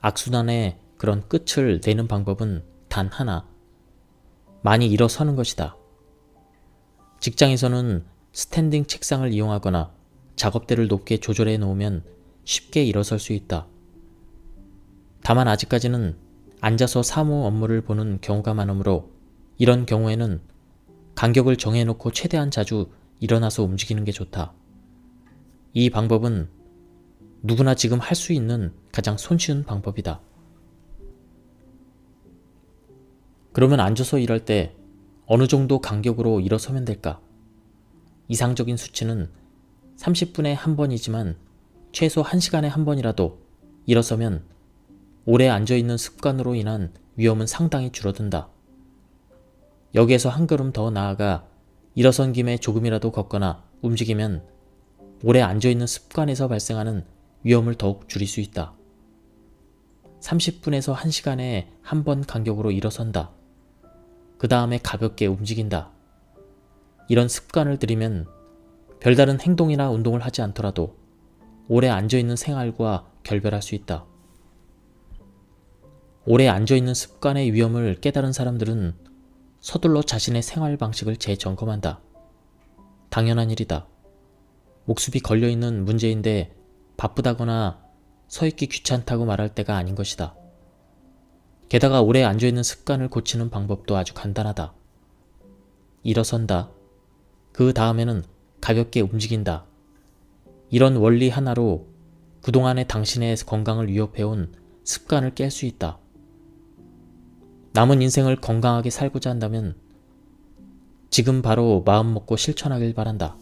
악순환의 그런 끝을 내는 방법은 단 하나, 많이 일어서는 것이다. 직장에서는 스탠딩 책상을 이용하거나 작업대를 높게 조절해 놓으면 쉽게 일어설 수 있다. 다만 아직까지는 앉아서 사무 업무를 보는 경우가 많으므로 이런 경우에는 간격을 정해놓고 최대한 자주 일어나서 움직이는 게 좋다. 이 방법은 누구나 지금 할 수 있는 가장 손쉬운 방법이다. 그러면 앉아서 일할 때 어느 정도 간격으로 일어서면 될까? 이상적인 수치는 30분에 한 번이지만 최소 1시간에 한 번이라도 일어서면 오래 앉아있는 습관으로 인한 위험은 상당히 줄어든다. 여기에서 한 걸음 더 나아가 일어선 김에 조금이라도 걷거나 움직이면 오래 앉아있는 습관에서 발생하는 위험을 더욱 줄일 수 있다. 30분에서 1시간에 한 번 간격으로 일어선다. 그 다음에 가볍게 움직인다. 이런 습관을 들이면 별다른 행동이나 운동을 하지 않더라도 오래 앉아있는 생활과 결별할 수 있다. 오래 앉아있는 습관의 위험을 깨달은 사람들은 서둘러 자신의 생활 방식을 재점검한다. 당연한 일이다. 목숨이 걸려있는 문제인데 바쁘다거나 서있기 귀찮다고 말할 때가 아닌 것이다. 게다가 오래 앉아있는 습관을 고치는 방법도 아주 간단하다. 일어선다. 그 다음에는 가볍게 움직인다. 이런 원리 하나로 그동안의 당신의 건강을 위협해온 습관을 깰 수 있다. 남은 인생을 건강하게 살고자 한다면 지금 바로 마음 먹고 실천하길 바란다.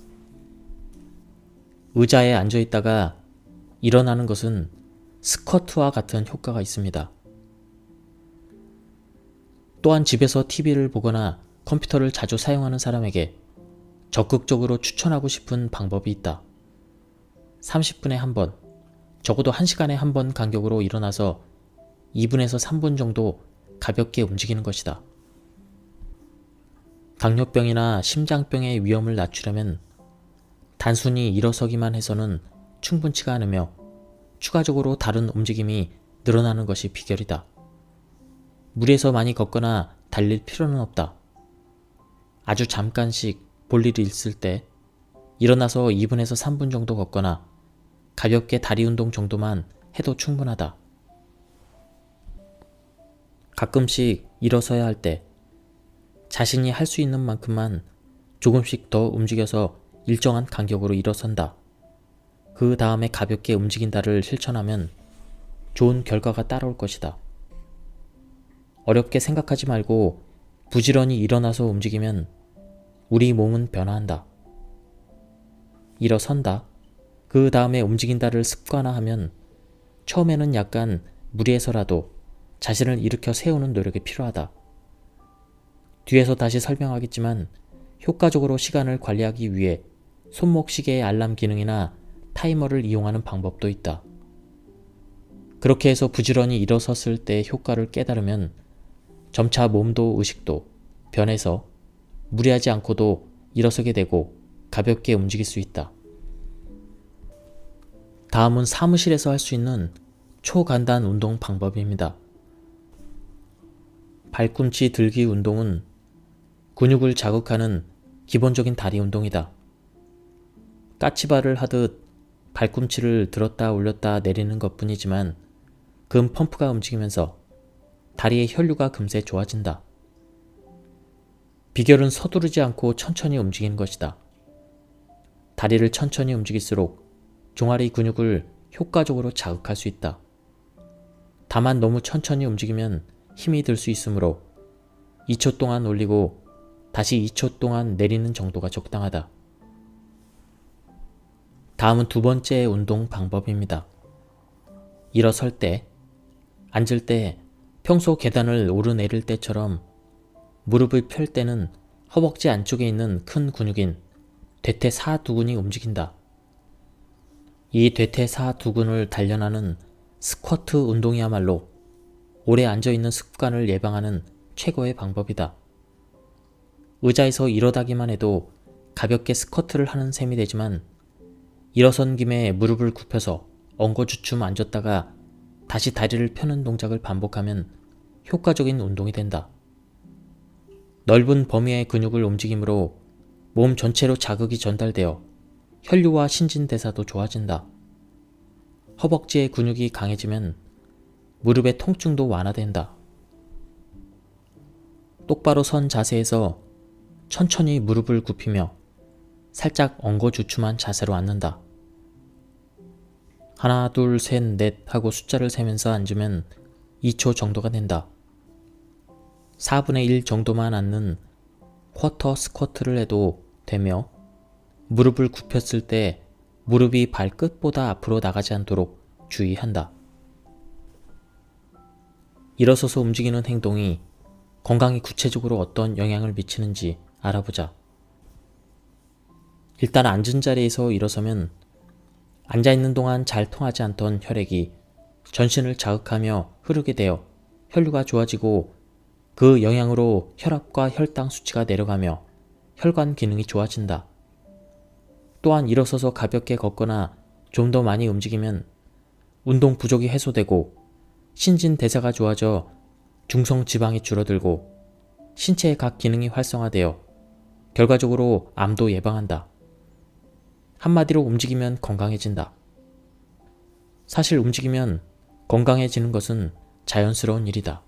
의자에 앉아있다가 일어나는 것은 스쿼트와 같은 효과가 있습니다. 또한 집에서 TV를 보거나 컴퓨터를 자주 사용하는 사람에게 적극적으로 추천하고 싶은 방법이 있다. 30분에 한 번, 적어도 1시간에 한 번 간격으로 일어나서 2분에서 3분 정도 가볍게 움직이는 것이다. 당뇨병이나 심장병의 위험을 낮추려면 단순히 일어서기만 해서는 충분치가 않으며 추가적으로 다른 움직임이 늘어나는 것이 비결이다. 무리해서 많이 걷거나 달릴 필요는 없다. 아주 잠깐씩 볼 일이 있을 때 일어나서 2분에서 3분 정도 걷거나 가볍게 다리 운동 정도만 해도 충분하다. 가끔씩 일어서야 할 때 자신이 할 수 있는 만큼만 조금씩 더 움직여서 일정한 간격으로 일어선다. 그 다음에 가볍게 움직인다를 실천하면 좋은 결과가 따라올 것이다. 어렵게 생각하지 말고 부지런히 일어나서 움직이면 우리 몸은 변화한다. 일어선다. 그 다음에 움직인다를 습관화하면 처음에는 약간 무리해서라도 자신을 일으켜 세우는 노력이 필요하다. 뒤에서 다시 설명하겠지만 효과적으로 시간을 관리하기 위해 손목 시계의 알람 기능이나 타이머를 이용하는 방법도 있다. 그렇게 해서 부지런히 일어섰을 때의 효과를 깨달으면 점차 몸도 의식도 변해서 무리하지 않고도 일어서게 되고 가볍게 움직일 수 있다. 다음은 사무실에서 할 수 있는 초간단 운동 방법입니다. 발꿈치 들기 운동은 근육을 자극하는 기본적인 다리 운동이다. 까치발을 하듯 발꿈치를 들었다 올렸다 내리는 것뿐이지만 금 펌프가 움직이면서 다리의 혈류가 금세 좋아진다. 비결은 서두르지 않고 천천히 움직이는 것이다. 다리를 천천히 움직일수록 종아리 근육을 효과적으로 자극할 수 있다. 다만 너무 천천히 움직이면 힘이 들 수 있으므로 2초 동안 올리고 다시 2초 동안 내리는 정도가 적당하다. 다음은 두 번째 운동 방법입니다. 일어설 때, 앉을 때 평소 계단을 오르내릴 때처럼 무릎을 펼 때는 허벅지 안쪽에 있는 큰 근육인 대퇴사두근이 움직인다. 이 대퇴사두근을 단련하는 스쿼트 운동이야말로 오래 앉아있는 습관을 예방하는 최고의 방법이다. 의자에서 일어나기만 해도 가볍게 스쿼트를 하는 셈이 되지만 일어선 김에 무릎을 굽혀서 엉거주춤 앉았다가 다시 다리를 펴는 동작을 반복하면 효과적인 운동이 된다. 넓은 범위의 근육을 움직임으로 몸 전체로 자극이 전달되어 혈류와 신진대사도 좋아진다. 허벅지의 근육이 강해지면 무릎의 통증도 완화된다. 똑바로 선 자세에서 천천히 무릎을 굽히며 살짝 엉거주춤한 자세로 앉는다. 하나, 둘, 셋, 넷 하고 숫자를 세면서 앉으면 2초 정도가 된다. 4분의 1 정도만 앉는 쿼터 스쿼트를 해도 되며 무릎을 굽혔을 때 무릎이 발끝보다 앞으로 나가지 않도록 주의한다. 일어서서 움직이는 행동이 건강에 구체적으로 어떤 영향을 미치는지 알아보자. 일단 앉은 자리에서 일어서면 앉아있는 동안 잘 통하지 않던 혈액이 전신을 자극하며 흐르게 되어 혈류가 좋아지고 그 영향으로 혈압과 혈당 수치가 내려가며 혈관 기능이 좋아진다. 또한 일어서서 가볍게 걷거나 좀 더 많이 움직이면 운동 부족이 해소되고 신진대사가 좋아져 중성지방이 줄어들고 신체의 각 기능이 활성화되어 결과적으로 암도 예방한다. 한마디로 움직이면 건강해진다. 사실 움직이면 건강해지는 것은 자연스러운 일이다.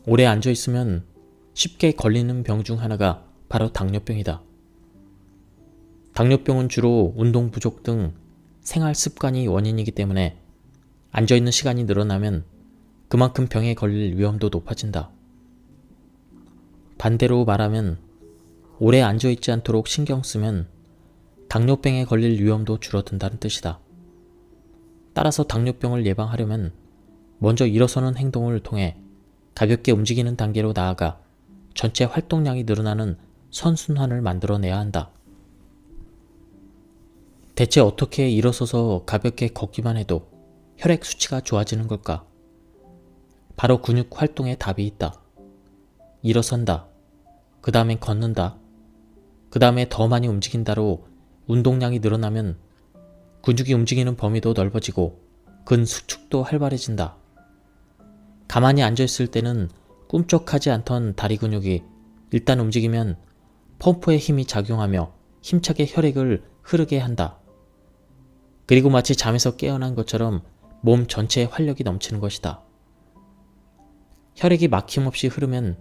오래 앉아있으면 쉽게 걸리는 병 중 하나가 바로 당뇨병이다. 당뇨병은 주로 운동 부족 등 생활 습관이 원인이기 때문에 앉아있는 시간이 늘어나면 그만큼 병에 걸릴 위험도 높아진다. 반대로 말하면 오래 앉아있지 않도록 신경 쓰면 당뇨병에 걸릴 위험도 줄어든다는 뜻이다. 따라서 당뇨병을 예방하려면 먼저 일어서는 행동을 통해 가볍게 움직이는 단계로 나아가 전체 활동량이 늘어나는 선순환을 만들어내야 한다. 대체 어떻게 일어서서 가볍게 걷기만 해도 혈액 수치가 좋아지는 걸까? 바로 근육 활동에 답이 있다. 일어선다. 그 다음엔 걷는다. 그 다음에 더 많이 움직인다로 운동량이 늘어나면 근육이 움직이는 범위도 넓어지고 근수축도 활발해진다. 가만히 앉아있을 때는 꿈쩍하지 않던 다리 근육이 일단 움직이면 펌프의 힘이 작용하며 힘차게 혈액을 흐르게 한다. 그리고 마치 잠에서 깨어난 것처럼 몸 전체에 활력이 넘치는 것이다. 혈액이 막힘없이 흐르면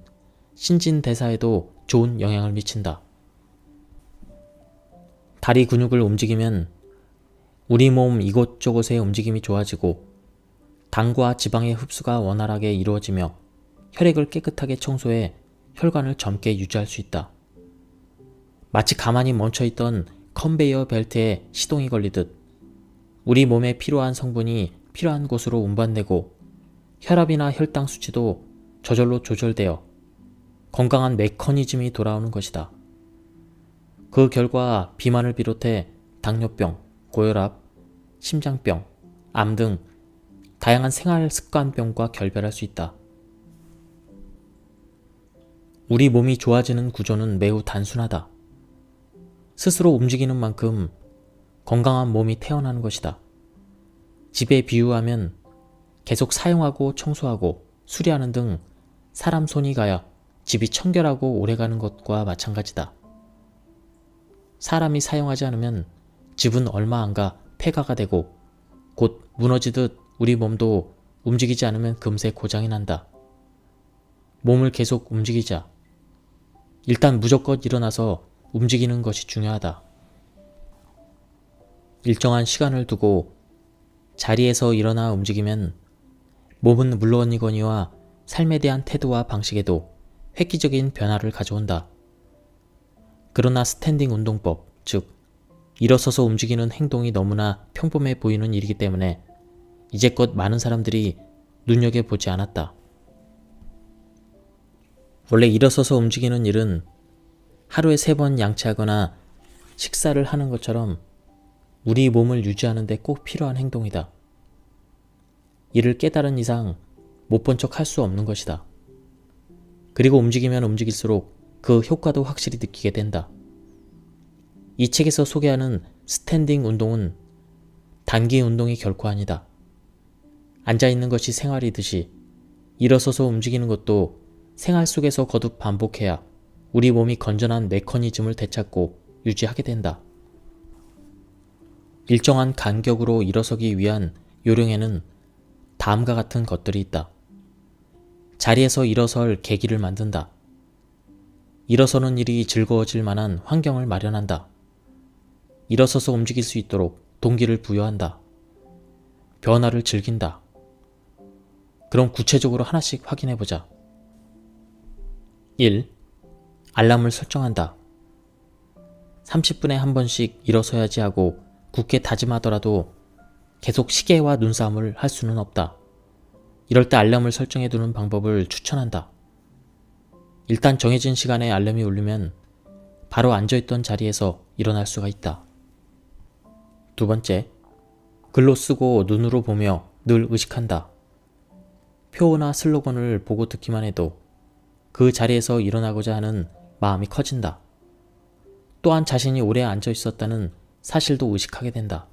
신진대사에도 좋은 영향을 미친다. 다리 근육을 움직이면 우리 몸 이곳저곳의 움직임이 좋아지고 당과 지방의 흡수가 원활하게 이루어지며 혈액을 깨끗하게 청소해 혈관을 젊게 유지할 수 있다. 마치 가만히 멈춰있던 컨베이어 벨트에 시동이 걸리듯 우리 몸에 필요한 성분이 필요한 곳으로 운반되고 혈압이나 혈당 수치도 저절로 조절되어 건강한 메커니즘이 돌아오는 것이다. 그 결과 비만을 비롯해 당뇨병, 고혈압, 심장병, 암 등 다양한 생활 습관병과 결별할 수 있다. 우리 몸이 좋아지는 구조는 매우 단순하다. 스스로 움직이는 만큼 건강한 몸이 태어나는 것이다. 집에 비유하면 계속 사용하고 청소하고 수리하는 등 사람 손이 가야 집이 청결하고 오래가는 것과 마찬가지다. 사람이 사용하지 않으면 집은 얼마 안 가 폐가가 되고 곧 무너지듯 우리 몸도 움직이지 않으면 금세 고장이 난다. 몸을 계속 움직이자. 일단 무조건 일어나서 움직이는 것이 중요하다. 일정한 시간을 두고 자리에서 일어나 움직이면 몸은 물론이거니와 삶에 대한 태도와 방식에도 획기적인 변화를 가져온다. 그러나 스탠딩 운동법, 즉 일어서서 움직이는 행동이 너무나 평범해 보이는 일이기 때문에 이제껏 많은 사람들이 눈여겨보지 않았다. 원래 일어서서 움직이는 일은 하루에 3번 양치하거나 식사를 하는 것처럼 우리 몸을 유지하는 데 꼭 필요한 행동이다. 이를 깨달은 이상 못 본 척 할 수 없는 것이다. 그리고 움직이면 움직일수록 그 효과도 확실히 느끼게 된다. 이 책에서 소개하는 스탠딩 운동은 단기 운동이 결코 아니다. 앉아있는 것이 생활이듯이 일어서서 움직이는 것도 생활 속에서 거듭 반복해야 우리 몸이 건전한 메커니즘을 되찾고 유지하게 된다. 일정한 간격으로 일어서기 위한 요령에는 다음과 같은 것들이 있다. 자리에서 일어설 계기를 만든다. 일어서는 일이 즐거워질 만한 환경을 마련한다. 일어서서 움직일 수 있도록 동기를 부여한다. 변화를 즐긴다. 그럼 구체적으로 하나씩 확인해보자. 1. 알람을 설정한다. 30분에 한 번씩 일어서야지 하고 굳게 다짐하더라도 계속 시계와 눈싸움을 할 수는 없다. 이럴 때 알람을 설정해두는 방법을 추천한다. 일단 정해진 시간에 알람이 울리면 바로 앉아있던 자리에서 일어날 수가 있다. 2번째, 글로 쓰고 눈으로 보며 늘 의식한다. 표어나 슬로건을 보고 듣기만 해도 그 자리에서 일어나고자 하는 마음이 커진다. 또한 자신이 오래 앉아 있었다는 사실도 의식하게 된다.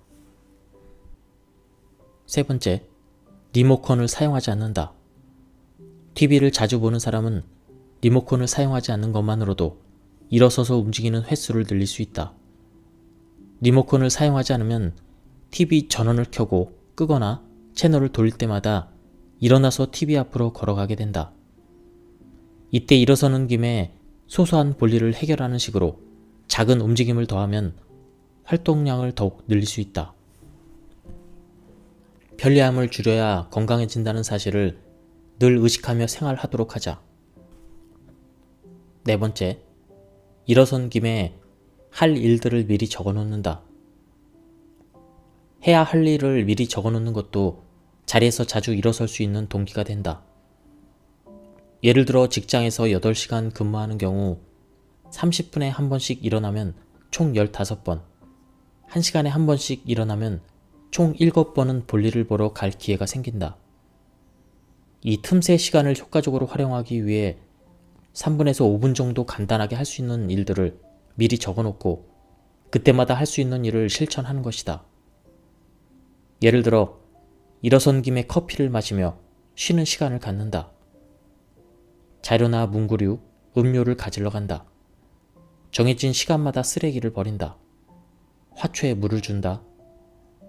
3번째, 리모컨을 사용하지 않는다. TV를 자주 보는 사람은 리모컨을 사용하지 않는 것만으로도 일어서서 움직이는 횟수를 늘릴 수 있다. 리모컨을 사용하지 않으면 TV 전원을 켜고 끄거나 채널을 돌릴 때마다 일어나서 TV 앞으로 걸어가게 된다. 이때 일어서는 김에 소소한 볼일을 해결하는 식으로 작은 움직임을 더하면 활동량을 더욱 늘릴 수 있다. 편리함을 줄여야 건강해진다는 사실을 늘 의식하며 생활하도록 하자. 4번째, 일어선 김에 할 일들을 미리 적어놓는다. 해야 할 일을 미리 적어놓는 것도 자리에서 자주 일어설 수 있는 동기가 된다. 예를 들어 직장에서 8시간 근무하는 경우 30분에 한 번씩 일어나면 총 15번, 1시간에 한 번씩 일어나면 총 7번은 볼일을 보러 갈 기회가 생긴다. 이 틈새 시간을 효과적으로 활용하기 위해 3분에서 5분 정도 간단하게 할 수 있는 일들을 미리 적어놓고 그때마다 할 수 있는 일을 실천하는 것이다. 예를 들어 일어선 김에 커피를 마시며 쉬는 시간을 갖는다. 자료나 문구류, 음료를 가지러 간다. 정해진 시간마다 쓰레기를 버린다. 화초에 물을 준다.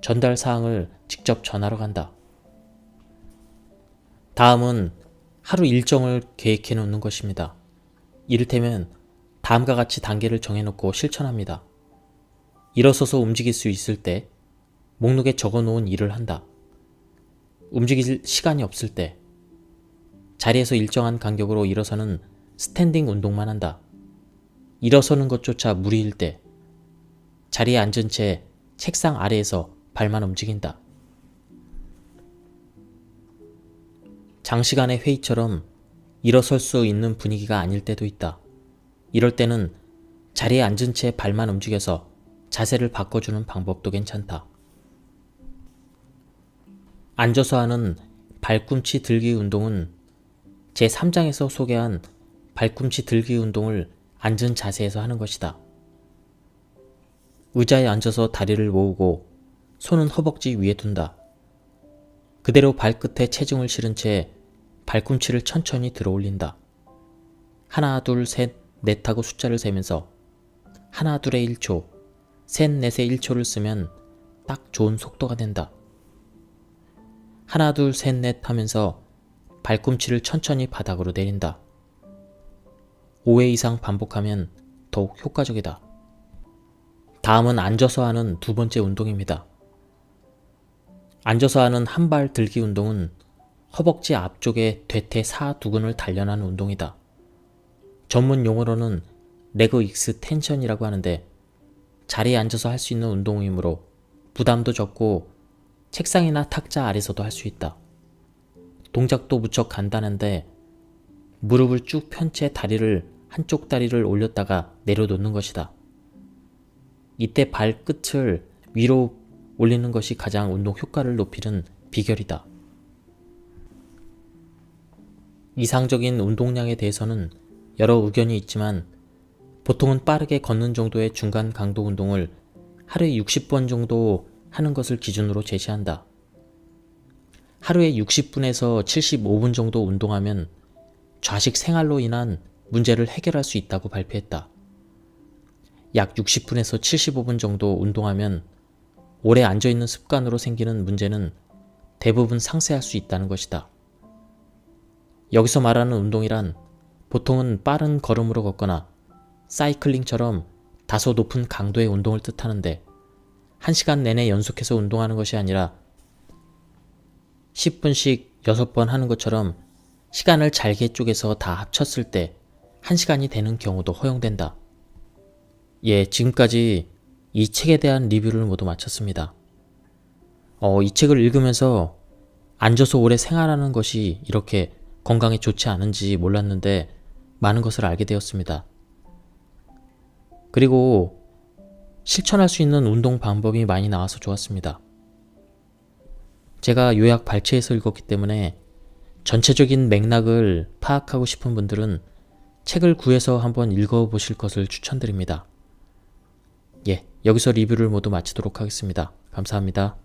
전달 사항을 직접 전하러 간다. 다음은 하루 일정을 계획해 놓는 것입니다. 이를테면 다음과 같이 단계를 정해놓고 실천합니다. 일어서서 움직일 수 있을 때 목록에 적어놓은 일을 한다. 움직일 시간이 없을 때 자리에서 일정한 간격으로 일어서는 스탠딩 운동만 한다. 일어서는 것조차 무리일 때 자리에 앉은 채 책상 아래에서 발만 움직인다. 장시간의 회의처럼 일어설 수 있는 분위기가 아닐 때도 있다. 이럴 때는 자리에 앉은 채 발만 움직여서 자세를 바꿔주는 방법도 괜찮다. 앉아서 하는 발꿈치 들기 운동은 제3장에서 소개한 발꿈치 들기 운동을 앉은 자세에서 하는 것이다. 의자에 앉아서 다리를 모으고 손은 허벅지 위에 둔다. 그대로 발끝에 체중을 실은 채 발꿈치를 천천히 들어 올린다. 하나, 둘, 셋, 넷 하고 숫자를 세면서 하나, 둘에 1초, 셋, 넷에 1초를 쓰면 딱 좋은 속도가 된다. 하나, 둘, 셋, 넷 하면서 발꿈치를 천천히 바닥으로 내린다. 5회 이상 반복하면 더욱 효과적이다. 다음은 앉아서 하는 두 번째 운동입니다. 앉아서 하는 한 발 들기 운동은 허벅지 앞쪽에 대퇴 사두근을 단련하는 운동이다. 전문 용어로는 레그 익스텐션이라고 하는데 자리에 앉아서 할 수 있는 운동이므로 부담도 적고 책상이나 탁자 아래서도 할 수 있다. 동작도 무척 간단한데 무릎을 쭉 편 채 다리를 한쪽 다리를 올렸다가 내려놓는 것이다. 이때 발끝을 위로 올리는 것이 가장 운동 효과를 높이는 비결이다. 이상적인 운동량에 대해서는 여러 의견이 있지만 보통은 빠르게 걷는 정도의 중간 강도 운동을 하루에 60번 정도 하는 것을 기준으로 제시한다. 하루에 60분에서 75분 정도 운동하면 좌식 생활로 인한 문제를 해결할 수 있다고 발표했다. 약 60분에서 75분 정도 운동하면 오래 앉아있는 습관으로 생기는 문제는 대부분 상쇄할 수 있다는 것이다. 여기서 말하는 운동이란 보통은 빠른 걸음으로 걷거나 사이클링처럼 다소 높은 강도의 운동을 뜻하는데 1시간 내내 연속해서 운동하는 것이 아니라 10분씩 6번 하는 것처럼 시간을 잘게 쪼개서 다 합쳤을 때 1시간이 되는 경우도 허용된다. 예, 지금까지 이 책에 대한 리뷰를 모두 마쳤습니다. 이 책을 읽으면서 앉아서 오래 생활하는 것이 이렇게 건강에 좋지 않은지 몰랐는데 많은 것을 알게 되었습니다. 그리고 실천할 수 있는 운동 방법이 많이 나와서 좋았습니다. 제가 요약 발췌해서 읽었기 때문에 전체적인 맥락을 파악하고 싶은 분들은 책을 구해서 한번 읽어보실 것을 추천드립니다. 예, 여기서 리뷰를 모두 마치도록 하겠습니다. 감사합니다.